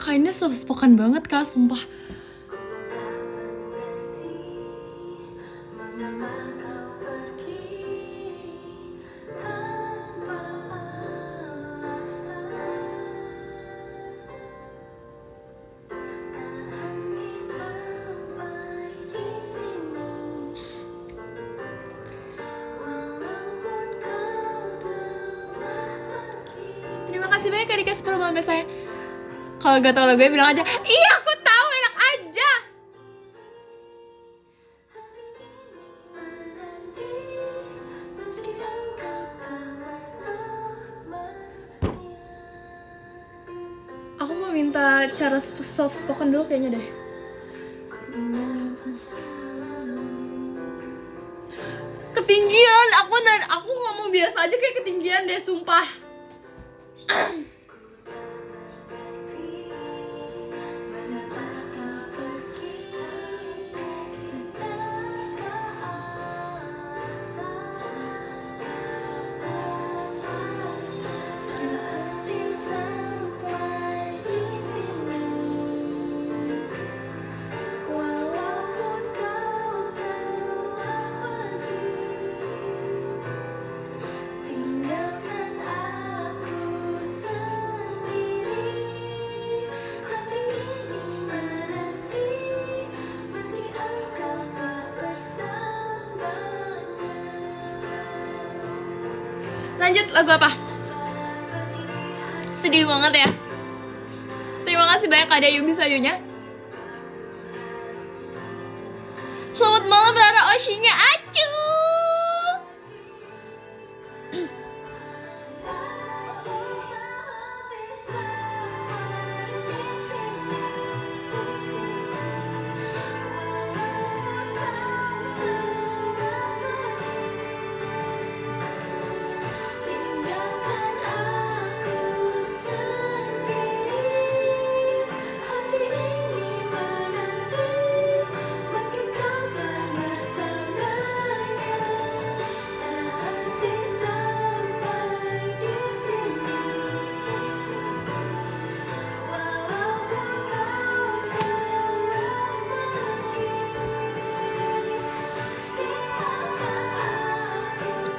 Speaker 1: Kayaknya soft spoken banget Kak, sumpah. Makasih banyak Kak Dika 10 sampai saya. Kalau gak tau lagu gue bilang aja, iya aku tahu, enak aja. Aku mau minta cara soft spoken dulu kayaknya deh. Ketinggian, aku ngomong biasa aja kayak ketinggian deh, sumpah. Lanjut, lagu apa? Sedih banget ya. Terima kasih banyak Kak Yubi sayunya. Selamat malam Rara Oshinya. Acu.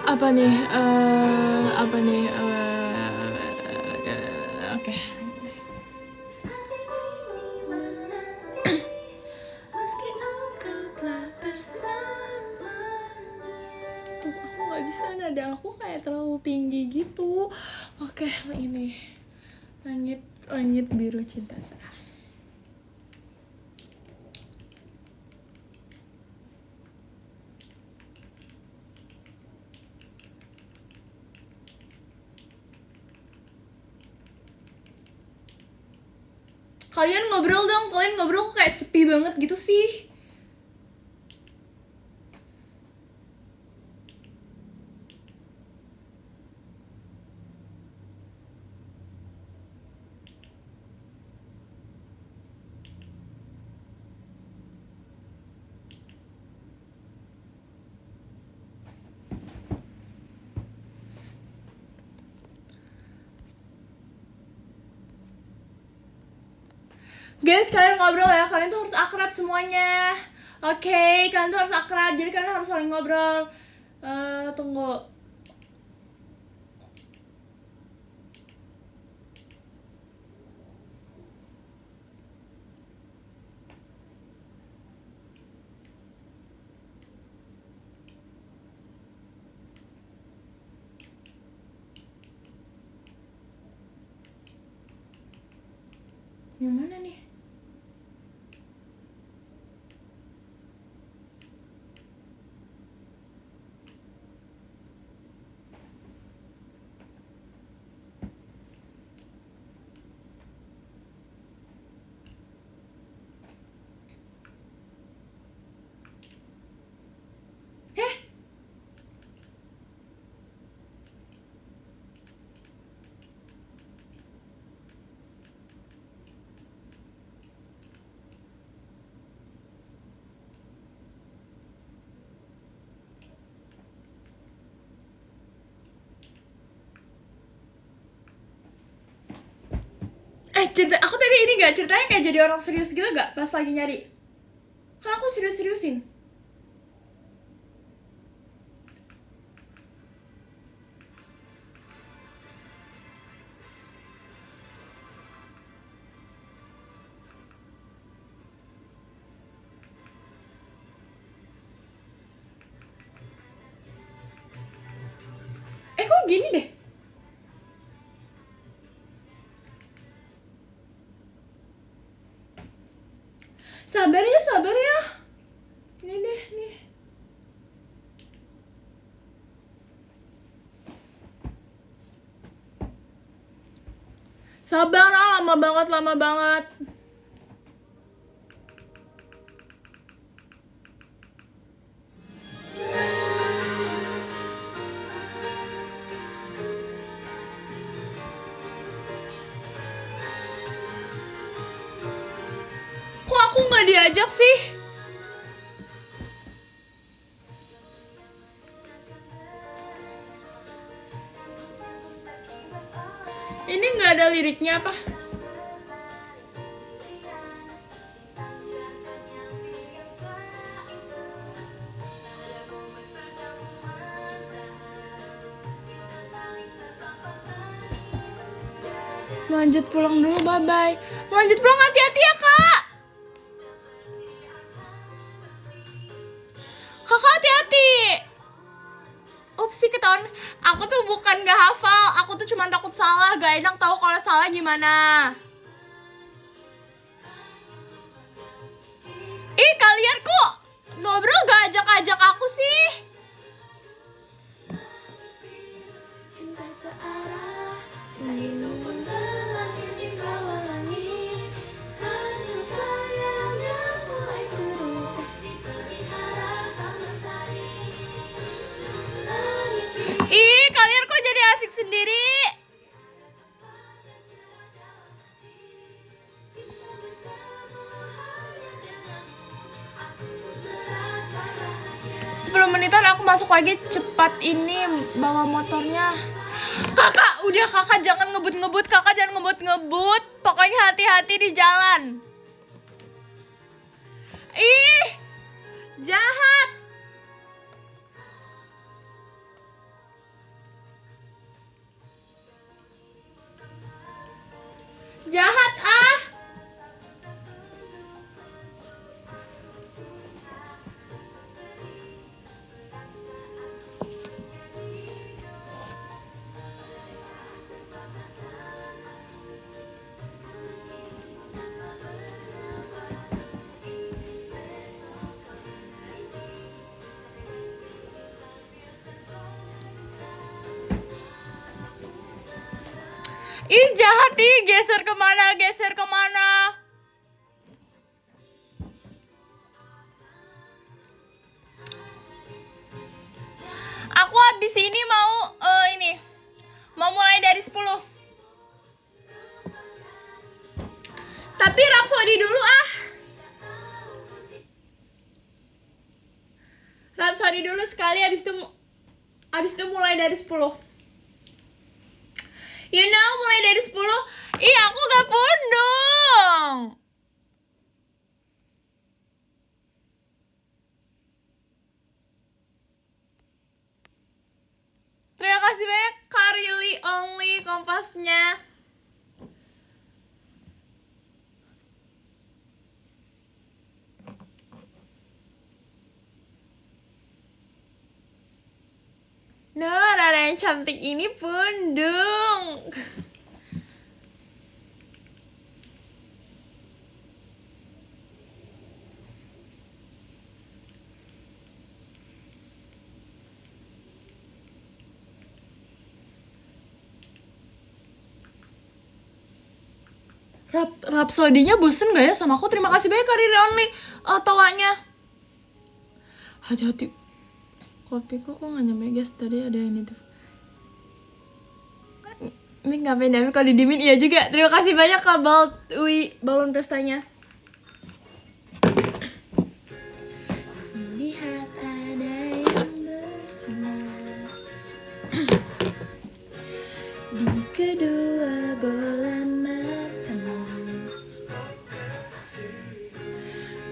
Speaker 1: Apa nih? Apa nih? Oke. Meski engkau telah bersamanya. Tuh, aku gak bisa, nada aku kayak terlalu tinggi gitu. Oke, ini langit biru cinta saya. Kalian ngobrol dong, kalian ngobrol kok kayak sepi banget gitu sih. Guys, kalian ngobrol ya, kalian tuh harus akrab semuanya. Oke, kalian tuh harus akrab, jadi kalian harus saling ngobrol. Tunggu. Yang mana nih? Cerita aku tadi ini gak ceritanya kayak jadi orang serius gitu gak pas lagi nyari? Kan aku serius-seriusin. Kok gini deh? Sabar ya. Ini deh, nih. Sabar, lama banget. Kok aku nggak diajak sih? Ini nggak ada liriknya apa? Lanjut pulang dulu, bye-bye. Lanjut pulang, hati-hati ya, Kak. Kakak hati-hati. Upsi, ketahuan. Aku tuh bukan gak hafal, aku tuh cuma takut salah. Gak enak tahu kalau salah gimana. Kalian kok ngobrol gak ajak-ajak aku sih? Cinta searah, lalu pun berakhir di bawah langit. Kasih sayang yang mulai tumbuh, dipelihara sang mentari. Kalian kok jadi asik sendiri? Sepuluh menitan aku masuk lagi, cepat ini bawa motornya. Kakak, udah kakak jangan ngebut-ngebut, pokoknya hati-hati di jalan. Jahat. Jahat ah. Ih jahat ih, geser kemana, geser kemana. Aku habis ini mau mulai dari 10. Tapi Rhapsody dulu ah. Rhapsody dulu sekali, habis itu mulai dari 10. You know, mulai dari 10. Ih, aku gak pundung. Terima kasih banyak Kak Really Only kompasnya. Nah, Rara yang cantik ini pundung. Rhapsody-nya bosen gak ya sama aku? Terima kasih banyak Kak Really Only tawanya. Hati-hati. Kopiku kok gak nyampe guys, tadi ada yang itu. Ini ngapain Damin kalau didimin iya juga. Terima kasih banyak Kak balon pestanya. Lihat ada yang bersinar di kedua bola matamu.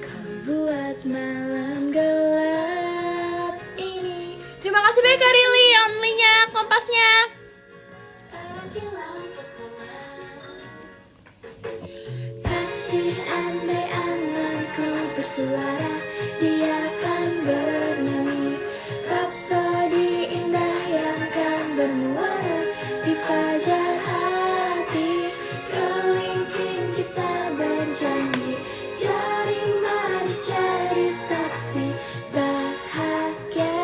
Speaker 1: Kau buat malam gelap ini. Terima kasih banyak Kak Really Only-nya kompasnya. Kasih andai anganku bersuara, dia akan bernyanyi Rhapsody indah yang kan bermuara di fajar hati. Kelingking kita berjanji, jari manis jadi saksi bahagia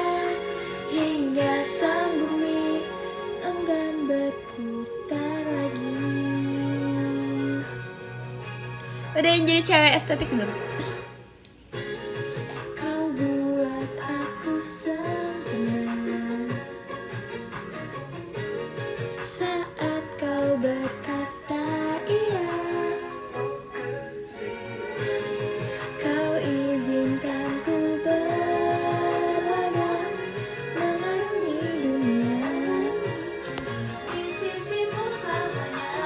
Speaker 1: hingga sang bumi enggan berputar lagi. Udah yang jadi cewek estetik belum? Kau buat aku sempurna saat kau berkata iya. Kau izinkan ku berlaga mengarungi dunia di sisimu selamanya.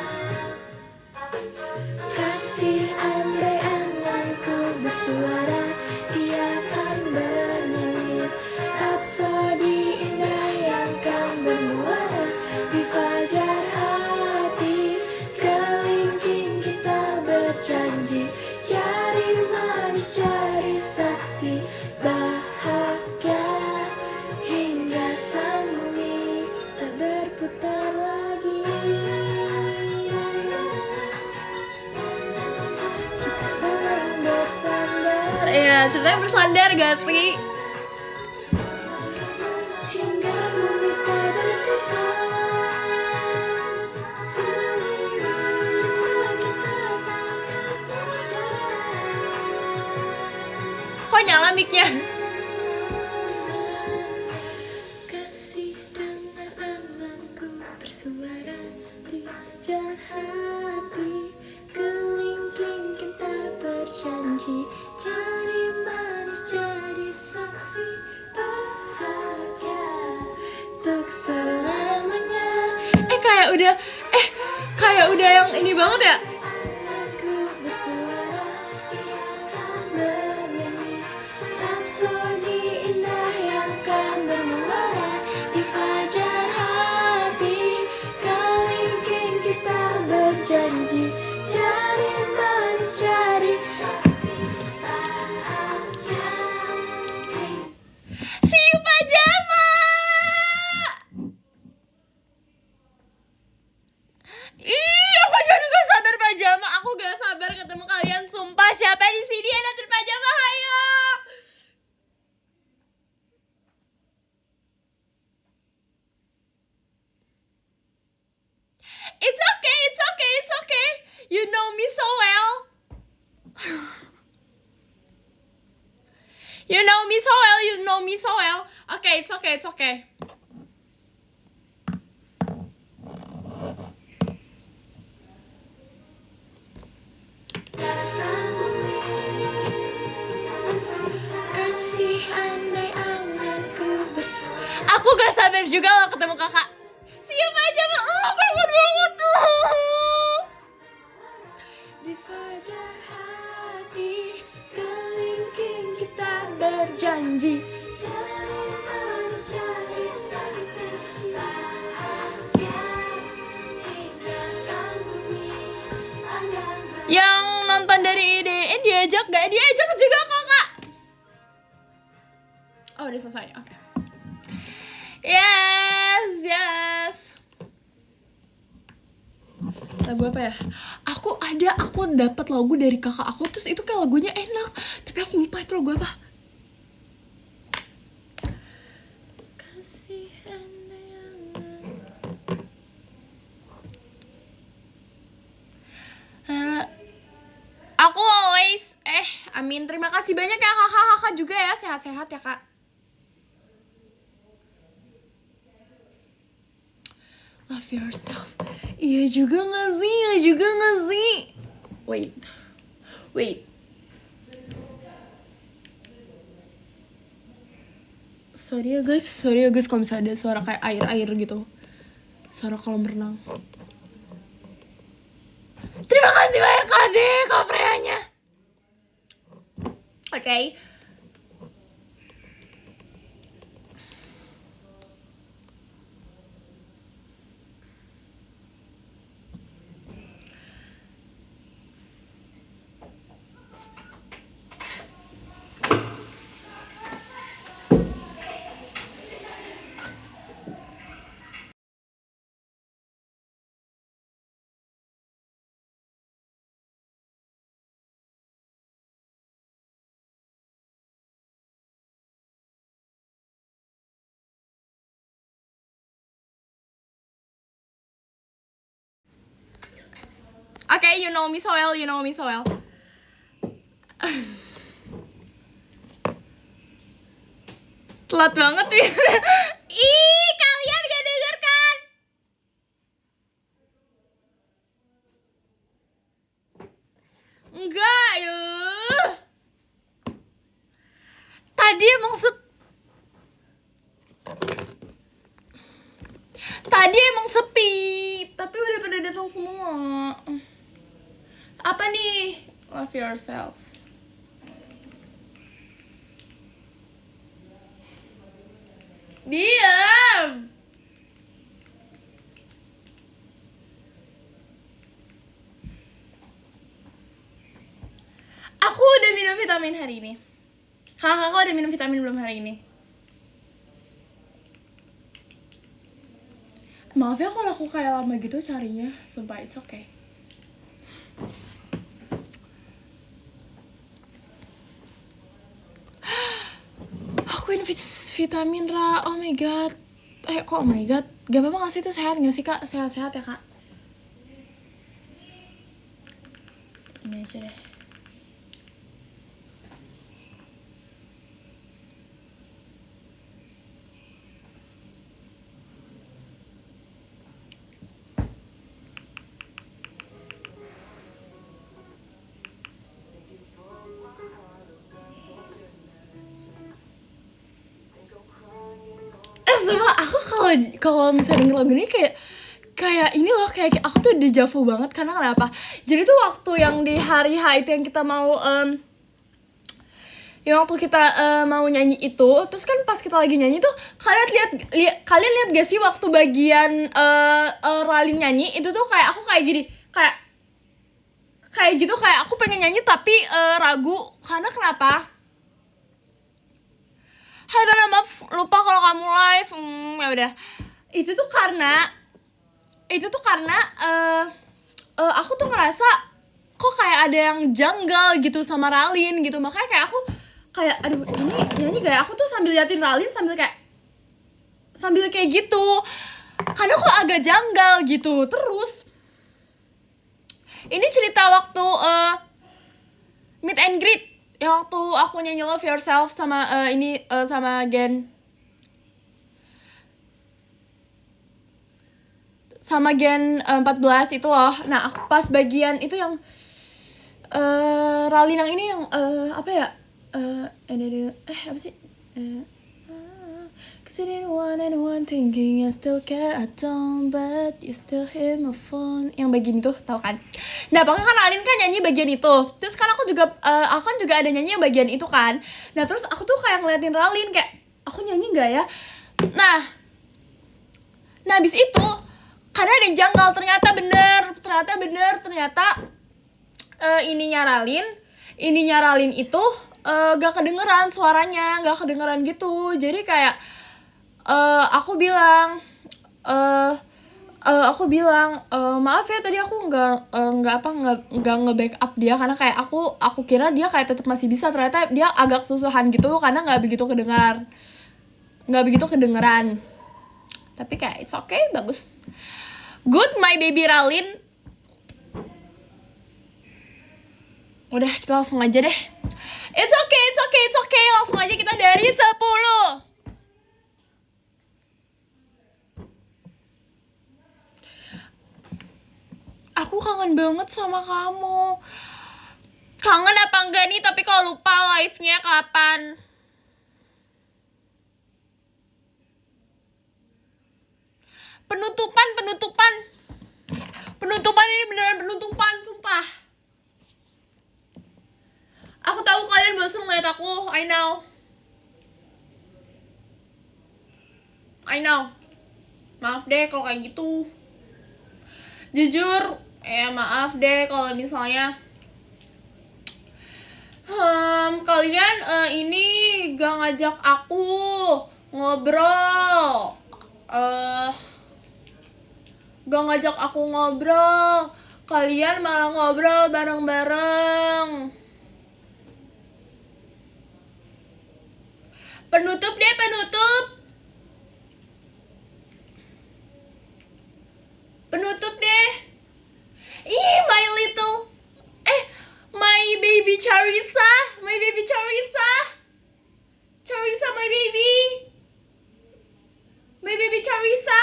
Speaker 1: Kasih andai anganku bersuara, dia akan bernyanyi Rhapsody indah yang kan bermuara di fajar hati. Kelingking kita berjanji, jari manis jari saksi bahagia hingga sang bumi tak berputar lagi. Kita saling bersandar. Iya, ceritanya bersandar gak sih? Hingga bumi tak berputar. Kok nyala mic-nya? Kasih dengar anganku bersuara di fajar hati. Kelingking kita berjanji, jari manis jadi saksi bahagia untuk selamanya. Kayak udah yang ini banget ya. Aku bersuara, dia akan bernyanyi Rhapsody indah yang kan bermuara di fajar hati. Kelingking kita berjanji, kalian, sumpah. Siapa di sini yang nonton pajama? Ayo. It's okay, it's okay, it's okay. You know me so well. You know me so well, you know me so well. Okay, it's okay, it's okay. Kasih andai anganku bersama. Aku gak sabar juga loh ketemu kakak. Siapa aja mah, pengen banget tuh. Di fajar hati kelingking kita berjanji. Yang nonton dari IDN diajak gak? Diajak juga kakak. Oh udah selesai, oke. Yes. Lagu apa ya? Aku dapat lagu dari kakak aku, terus itu kayak lagunya enak, tapi aku lupa itu lagu apa. Kasih aku always amin, terima kasih banyak ya kakak juga ya, sehat-sehat ya kak. Love yourself. Iya juga gak sih? Wait. Sorry ya guys kalau misalnya ada suara kayak air gitu. Suara kolam renang. Terima kasih banyak Kade, kopreanya. Oke. Okay, you know me so well. Telat banget ya. Ih, kalian gak denger kan? Enggak, yuk. Tadi emang sepi, tapi udah pada datang semua. Apa nih? Love yourself. Diam. Aku udah minum vitamin hari ini. Kakak udah minum vitamin belum hari ini? Maaf ya kalau aku kayak lama gitu carinya. Sumpah, it's okay. Aku vitamin Ra. Oh my god. Kok oh my god? Gak apa-apa gak sih, itu sehat gak sih kak? Sehat-sehat ya kak? Ini aja deh. Sumpah, aku kalau misalnya denger lagu ini kayak ini loh, kayak aku tuh deja vu banget. Karena kenapa? Jadi tuh waktu yang di hari H itu yang kita mau mau nyanyi itu, terus kan pas kita lagi nyanyi tuh kalian lihat gak sih waktu bagian Ralin nyanyi itu tuh kayak aku kayak gini, kayak gitu, kayak aku pengen nyanyi tapi ragu. Karena kenapa? Hai Dana, maaf lupa kalau kamu live. Ya udah. Itu tuh karena aku tuh ngerasa kok kayak ada yang janggal gitu sama Ralin gitu. Makanya kayak aku kayak aduh ini nyanyi gak ya? Aku tuh sambil liatin Ralin sambil kayak gitu, karena kok agak janggal gitu. Terus ini cerita waktu meet and greet yang waktu aku nyanyi Love Yourself sama sama Gen 14 itu loh. Nah aku pas bagian itu yang Ralin yang ini yang apa ya, apa sih, cause you didn't want anyone thinking I still care, I don't, but you still hit my phone, yang bagian itu tau kan. Nah pokoknya kan Ralin kan nyanyi bagian itu, terus kan aku kan juga ada nyanyi bagian itu kan. Nah terus aku tuh kayak ngeliatin Ralin kayak aku nyanyi gak ya. Nah habis itu karena ada yang janggal, ternyata bener ininya Ralin itu gak kedengeran suaranya, gak kedengeran gitu. Jadi kayak aku bilang maaf ya tadi aku nggak nge-backup dia, karena kayak aku kira dia kayak tetap masih bisa, ternyata dia agak kesusahan gitu karena nggak begitu kedengeran. Tapi kayak it's okay, bagus, good my baby Ralin. Udah kita langsung aja deh. It's okay, langsung aja kita dari 10. Aku kangen banget sama kamu. Kangen apa enggak nih, tapi kalau lupa live-nya kapan. Penutupan ini beneran penutupan, sumpah. Aku tahu kalian bosan ngeliat aku, I know. Maaf deh kalau kayak gitu. Jujur, maaf deh kalau misalnya kalian ini gak ngajak aku ngobrol. Kalian malah ngobrol bareng-bareng. Penutup deh. Ih, my baby Charissa, my baby. Charissa.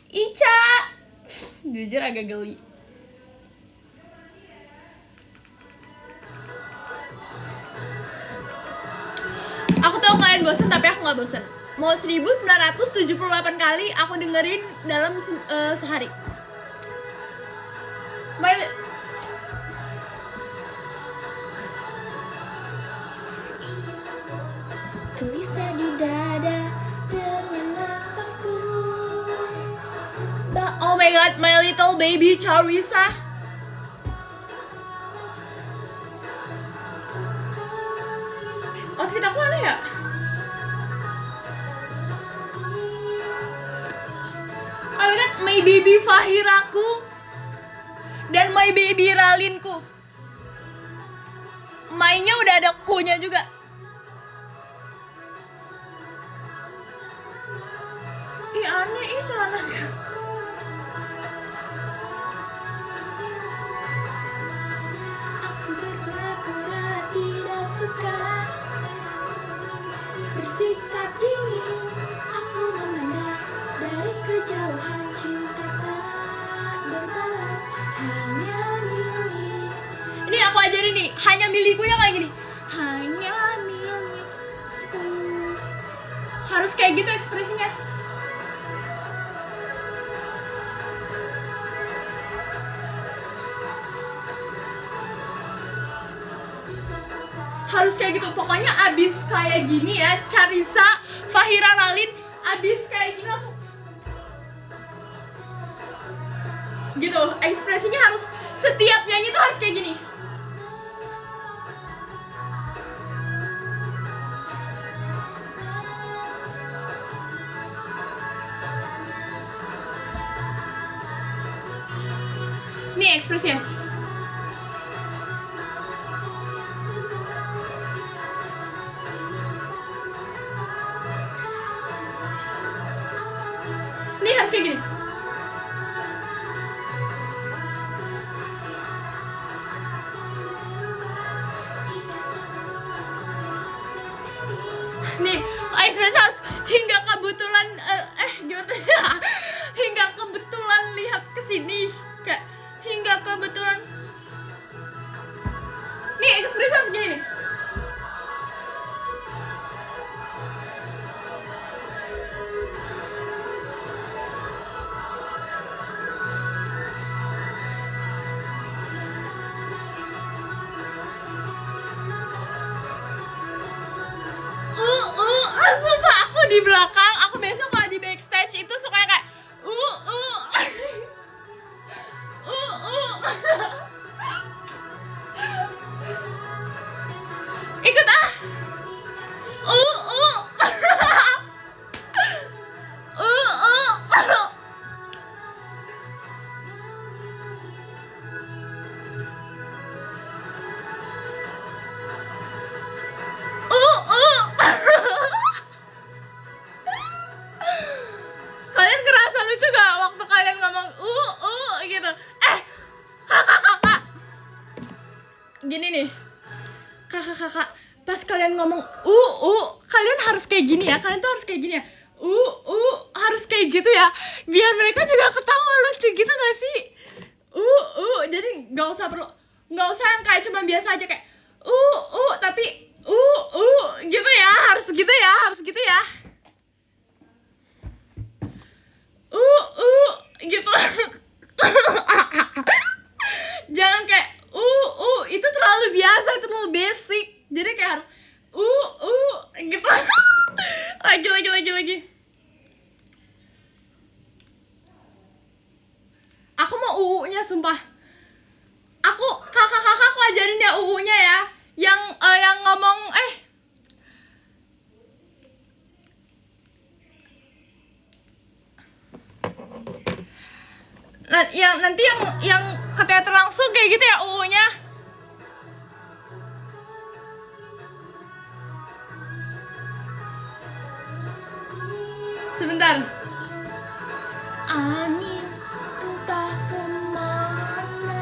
Speaker 1: Ica. Jujur agak geli. Aku tahu kalian bosan, tapi aku gak bosan. Mau 1978 kali aku dengerin dalam sehari. Gelisah di dada dengan nafasku. Oh my god, my little baby Charissa. Outfit aku aneh ya? Oh my god, my baby Fahiraku dan my baby Ralinku. Mainnya udah ada ku-nya juga. Ih aneh, celana. Aku berpura-pura tidak suka, bersikap dingin, aku memandang dari kejauhan, cinta tak berbalas, hanya milik. Ini aku ajarin nih, hanya milikku ya kayak gini. Hanya milikku. Harus kayak gitu ekspresinya. Harus kayak gitu, pokoknya abis kayak gini ya, Charissa, Fahira, Ralin, abis kayak gini langsung gitu, ekspresinya harus, setiap nyanyi tuh harus kayak gini. Nih ekspresinya. Nih harus kayak gini. Nih ekspresi harus hingga kebetulan gimana ya? Hingga kebetulan lihat kesini, kayak hingga kebetulan. Nih ekspresi harus gini. Sumpah aku di belakang, aku biasa kalau di backstage itu suka kayak ikut ah kalian ngerasa lucu gak waktu kalian ngomong gitu? Kakak gini nih, kakak pas kalian ngomong kalian harus kayak gini ya, kalian tuh harus kayak gini ya, harus kayak gitu ya, biar mereka juga ketawa lucu gitu gak sih? Jadi nggak usah yang kayak cuma biasa aja kayak tapi gitu ya, harus gitu ya, gitu. Jangan kayak itu terlalu biasa, itu terlalu basic, jadi kayak harus gitu. lagi aku mau nya sumpah. Aku kakak aku ajarin ya nya ya, yang ngomong nanti yang ke teater langsung kayak gitu ya nya. Sebentar. Angin entah kemana.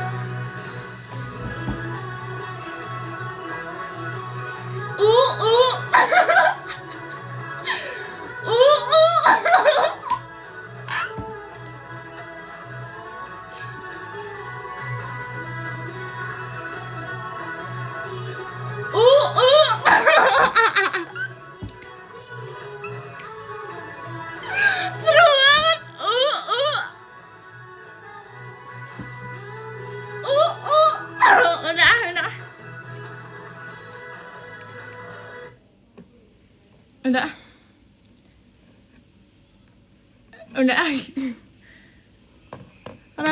Speaker 1: Seru banget. Udah.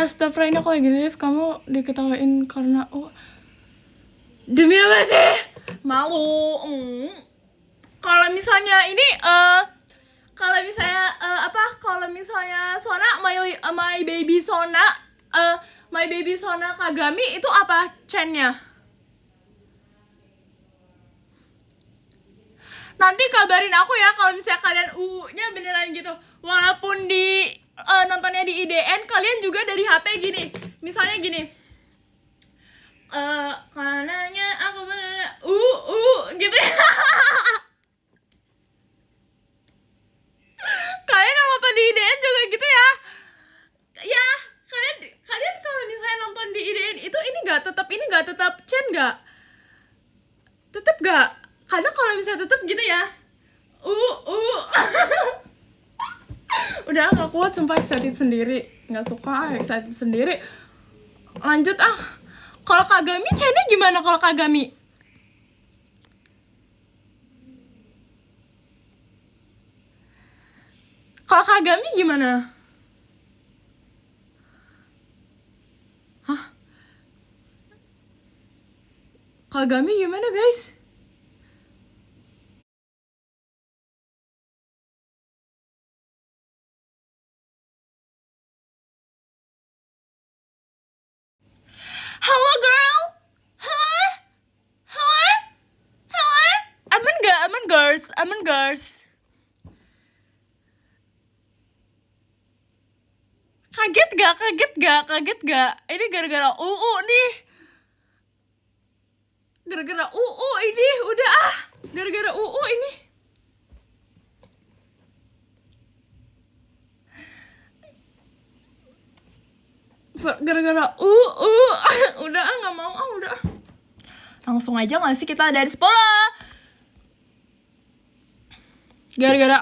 Speaker 1: Astagfirullah, ini aku lagi live, kamu diketawain karena demi apa sih? Malu. Kalau misalnya ini kalau misalnya Sona my baby Sona Kagami itu apa chainnya? Nanti kabarin aku ya kalau misalnya kalian nya beneran gitu. Walaupun di nontonnya di IDN, kalian juga dari HP gini. Misalnya gini. Karenanya aku bener gitu ya. Kalian nonton di IDN juga gitu ya? Ya, kalian kalau misalnya nonton di IDN itu ini nggak tetap chain nggak? Tetap nggak? Karena kalau misalnya tetap gitu ya. Udah gak kuat, sumpah excited sendiri. Nggak suka excited sendiri. Lanjut Kalau Kagami chainnya gimana kalau Kagami? Kalau Kagami gimana? Hah? Kagami gimana guys? Among Girls. Kaget gak? Ini gara-gara UU nih. Gara-gara UU ini, udah gara-gara UU ini. Gara-gara udah nggak mau udah. Langsung aja nggak sih kita dari 10. Gara-gara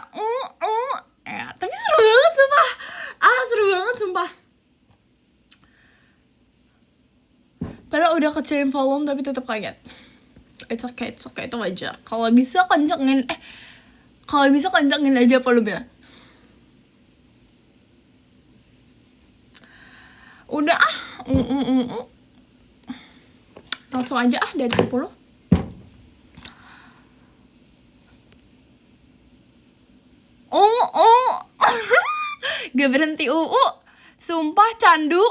Speaker 1: ya, tapi seru banget sumpah. Seru banget sumpah. Padahal udah kecilin volume tapi tetap kaget. It's okay, itu wajar. Kalau bisa kencengin aja volumenya. Udah langsung aja dari 10. Gak berhenti sumpah candu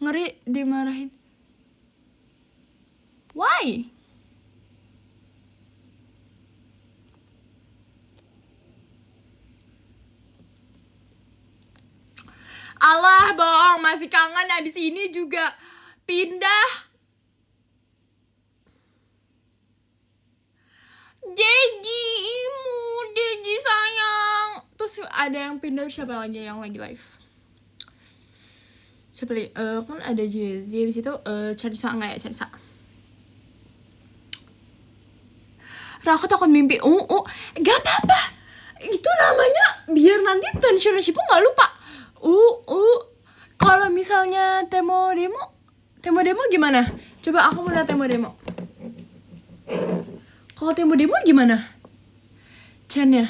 Speaker 1: ngeri dimarahin. Why? Alah bohong, masih kangen, abis ini juga pindah. Deji sayang. Terus ada yang pindah, siapa lagi yang lagi live? Siapa lagi? Kan ada Jezi, abis itu Charissa enggak ya, Charissa. Raka takut mimpi. Gak apa-apa. Itu namanya biar nanti tension Shipu gak lupa. Kalau misalnya Temo demo gimana? Coba aku mau lihat Temo demo. Kalau Temo demo gimana? Chan-nya.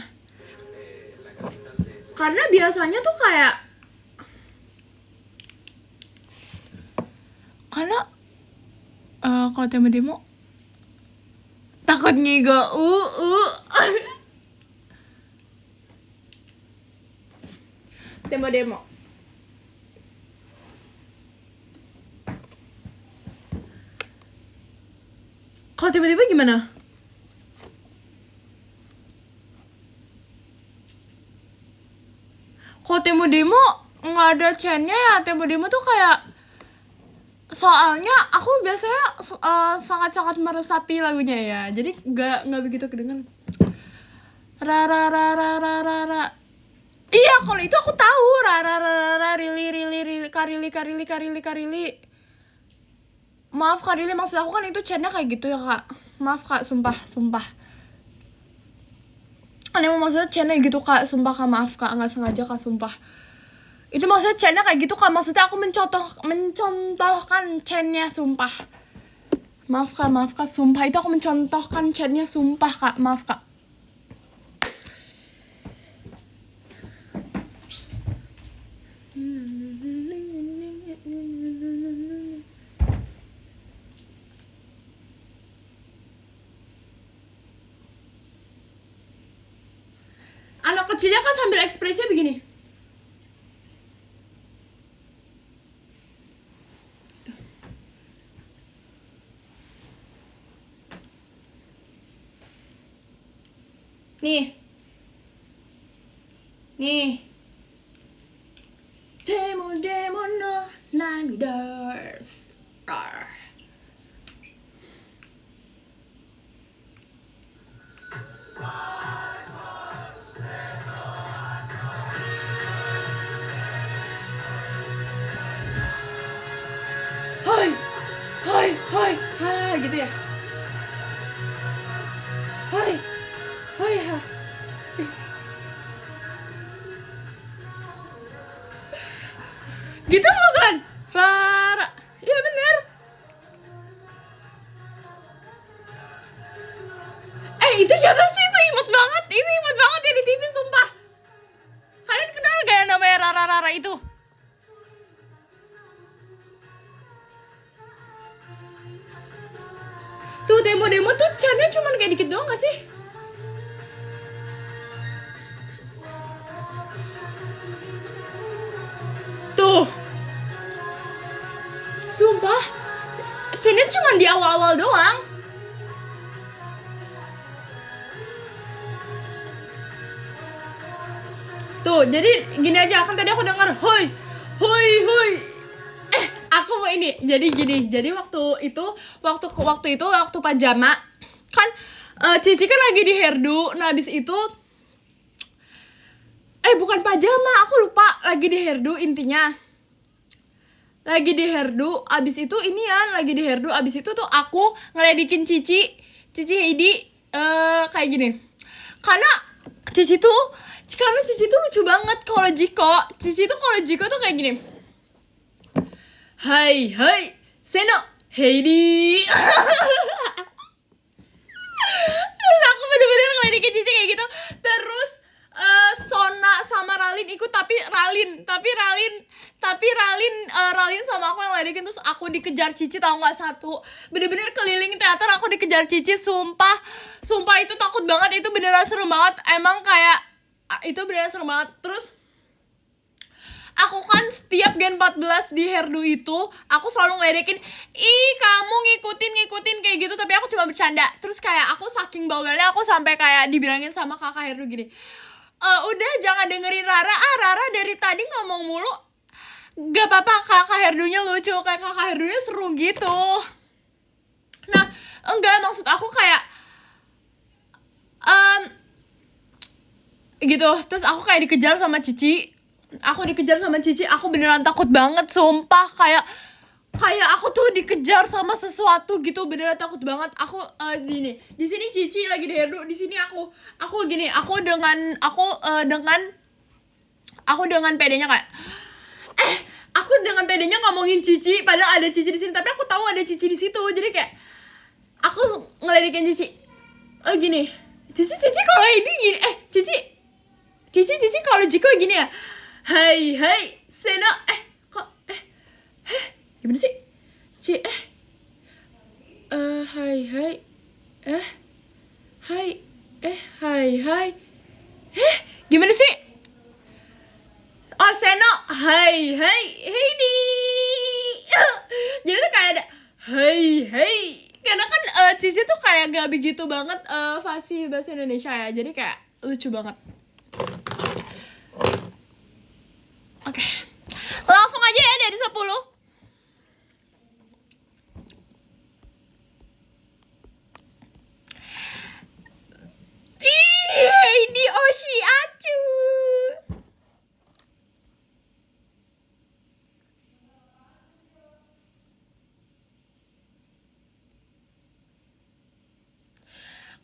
Speaker 1: Karena biasanya tuh kayak kalau Temo demo takut ngigo. Demo. Kalau tiba-tiba gimana? Kalau demo nggak ada chainnya ya. Demo tuh kayak, soalnya aku biasanya sangat-sangat meresapi lagunya ya. Jadi nggak begitu kedengan. Ra. Iya, kalau itu aku tahu. Rili karili. Maaf Kak Rili, maksud aku kan itu chainnya kayak gitu ya Kak. Maaf Kak, sumpah. Ini maksudnya chainnya gitu Kak, sumpah Kak, maaf Kak, nggak sengaja Kak, sumpah. Itu maksudnya chainnya kayak gitu Kak, maksudnya aku mencontohkan chainnya, sumpah. Maaf Kak, sumpah, itu aku mencontohkan chainnya, sumpah Kak, maaf Kak. Anak kecilnya kan sambil ekspresinya begini. Nih. Demo no nandars. Hai, gitu ya. Hai, ha. Gitu bukan? Rara. Iya bener. Itu siapa sih? Itu imut banget ya di TV, sumpah. Kalian kenal gak yang namanya Rara itu? Tuh demo tuh channelnya cuman kayak dikit doang gak sih? Tuh, sumpah channelnya cuman di awal-awal doang. Tuh, jadi gini aja, kan tadi aku dengar hoi, hoi, hoi. Aku mau ini. Jadi gini. Jadi waktu waktu pajama kan Cici kan lagi di hairdo. Nah, habis itu bukan pajama, aku lupa. Lagi di hairdo intinya. Lagi di hairdo, abis itu inian, lagi di hairdo, abis itu tuh aku ngeledekin Cici Heidi kayak gini. Karena Cici tuh lucu banget kalau Jiko. Cici tuh kalau Jiko tuh kayak gini. Hai, Seno, Heidi. Terus aku bener-bener ngeledekin Cici kayak gitu. Terus Sona sama Ralin ikut, tapi Ralin sama aku yang ngeledekin. Terus aku dikejar Cici, tau gak, satu bener-bener keliling teater aku dikejar Cici. Sumpah itu takut banget. Itu beneran serem banget. Emang kayak itu beneran serem banget. Terus aku kan setiap Gen 14 di hairdo itu aku selalu ngeledekin, ih kamu ngikutin kayak gitu, tapi aku cuma bercanda. Terus kayak aku saking bawelnya, aku sampai kayak dibilangin sama kakak hairdo gini, udah jangan dengerin Rara, Rara dari tadi ngomong mulu. Gak apa-apa, kakak hairdonya lucu, kayak kakak hairdonya seru gitu. Nah, enggak, maksud aku kayak gitu. Terus aku kayak dikejar sama Cici. Aku beneran takut banget, sumpah. Kayak aku tuh dikejar sama sesuatu gitu, beneran takut banget. Aku gini, di sini Cici lagi di hairdo, di sini aku dengan pedenya kayak aku dengan pedenya ngomongin Cici, padahal ada Cici di sini, tapi aku tahu ada Cici di situ. Jadi kayak aku ngeledekin Cici. Gini. Cici kalau ini gini. Cici kalau Jiko gini ya. Hai, Seno. Gimana sih? Hai. Gimana sih? Oh, Seno. Hai, Heidi. Jadi tuh kayak ada hai. Karena kan Cici tuh kayak gak begitu banget fasih bahasa Indonesia ya. Jadi kayak lucu banget. Oke. Langsung aja ya dari 10. Ini Oshi Acu.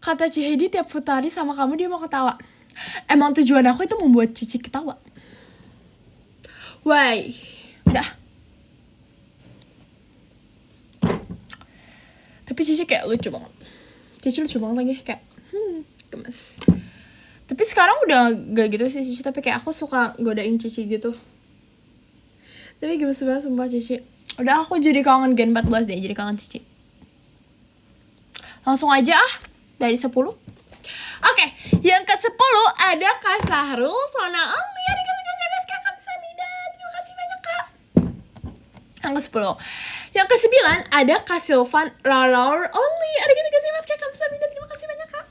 Speaker 1: Kata Cihedi, tiap Futari sama kamu dia mau ketawa. Emang tujuan aku itu membuat Cici ketawa. Why? Udah. Tapi Cici kayak lucu banget. Cici lucu banget lagi, kayak gemes. Tapi sekarang udah gak gitu sih Cici, tapi kayak aku suka godain Cici gitu. Tapi gemes banget sumpah Cici. Udah, aku jadi kangen Gen 14 deh, jadi kangen Cici. Langsung aja dari 10. Oke, yang ke-10 ada Kak Sahrul, Sona Only. Terima kasih banyak Kak. Yang ke-10. Yang ke-9 ada Kak Silvan, Rara Only. Terima kasih banyak Kak.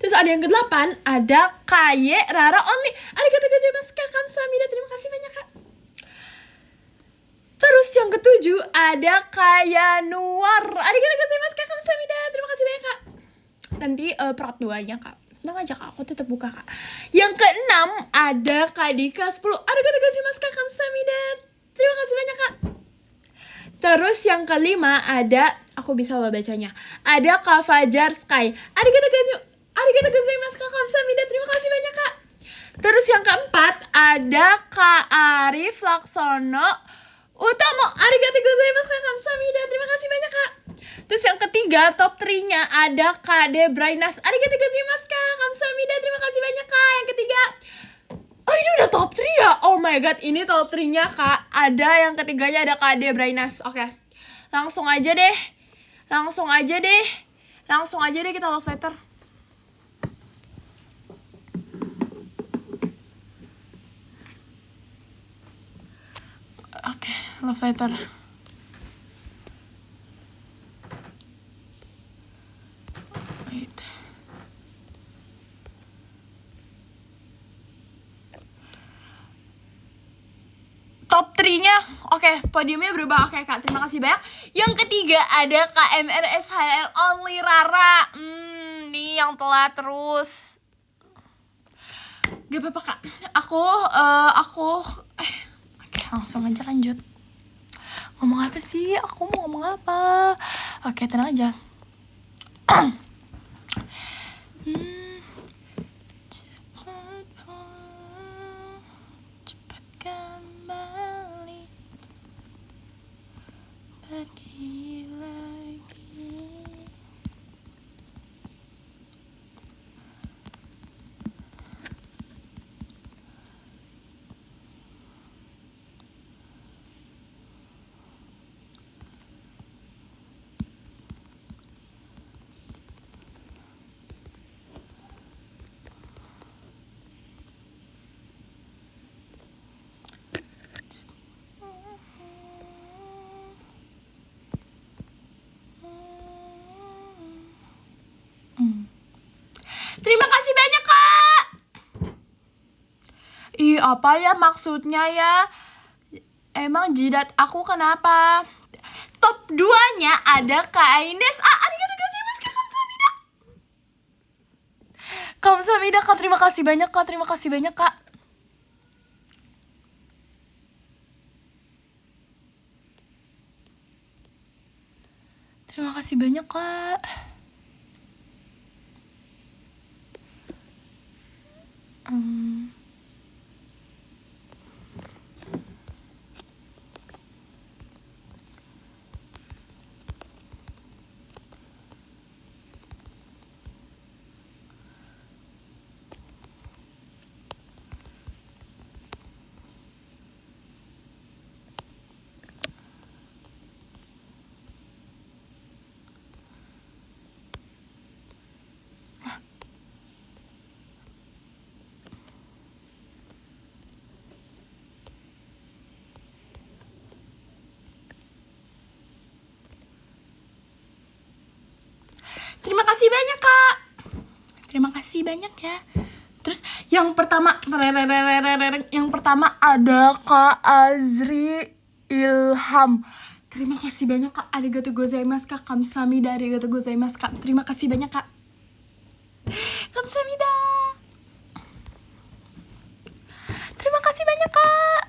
Speaker 1: Terus ada yang ke-8 ada Kaye Rara Only. Terima kasih banyak Kak. Terus yang ke-7 ada Kaya Nuar. Terima kasih banyak Kak. Nanti part 2-nya Kak. Tenang aja Kak, aku tetap buka Kak. Yang ke-6 ada Kak Dika 10. Terima kasih banyak Kak. Terus yang ke-5 ada, aku bisa lo bacanya, ada Kak Fajar Sky. Terima kasih banyak Kak. Terus yang ke-4 ada Kak Arif Laksono Utomo. Terima kasih banyak Kak. Terus yang ketiga, top 3-nya ada Kak Debrainas. Terima kasih banyak Kak. Yang ketiga, oh ini udah top 3 ya? Oh my god, ini top 3-nya Kak. Ada yang ketiganya ada Kak Debrainas. Oke. Langsung aja deh kita love letter. Oke, love letter. Wait. trinya, oke, podiumnya berubah. Oke kak, terima kasih banyak. Yang ketiga ada KMRSHL Only Rara. Nih yang telat terus. Gak apa-apa kak, aku oke, langsung aja lanjut. Ngomong apa sih? Aku mau ngomong apa? Oke, tenang aja. Cepat kembali, pergi lagi. Terima kasih banyak kak. Ih, apa ya maksudnya ya? Emang jidat aku kenapa? Top 2-nya ada Kak Ines. Arigatou gozaimasu kak, kamsahamnida. Kamsahamnida kak, terima kasih banyak kak. Terima kasih banyak kak. Terima kasih banyak kak. Terima kasih banyak kak. Terima kasih banyak ya. Terus yang pertama ada Kak Azri Ilham. Terima kasih banyak kak. Arigatou gozaimasu kak, kamsahamnida. Arigatou gozaimasu kak. Terima kasih banyak kak. Kamsahamnida. Terima kasih banyak kak.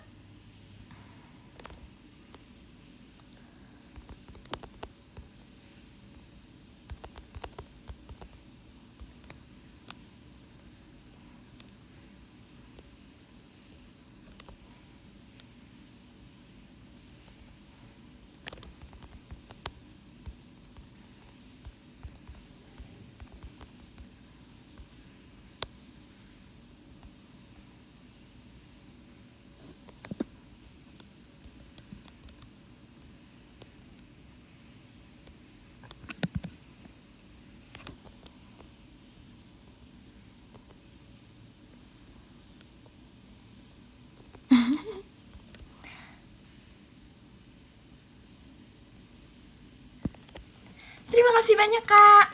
Speaker 1: Terima kasih banyak kak.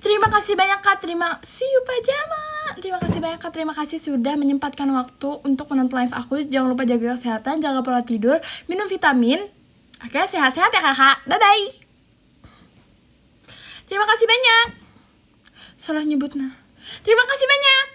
Speaker 1: Terima kasih banyak kak. See you pajama. Terima kasih banyak kak. Terima kasih sudah menyempatkan waktu untuk menonton live aku. Jangan lupa jaga kesehatan, jaga pola tidur, minum vitamin. Oke, sehat-sehat ya kakak. Bye bye. Terima kasih banyak. Salah nyebut nah. Terima kasih banyak.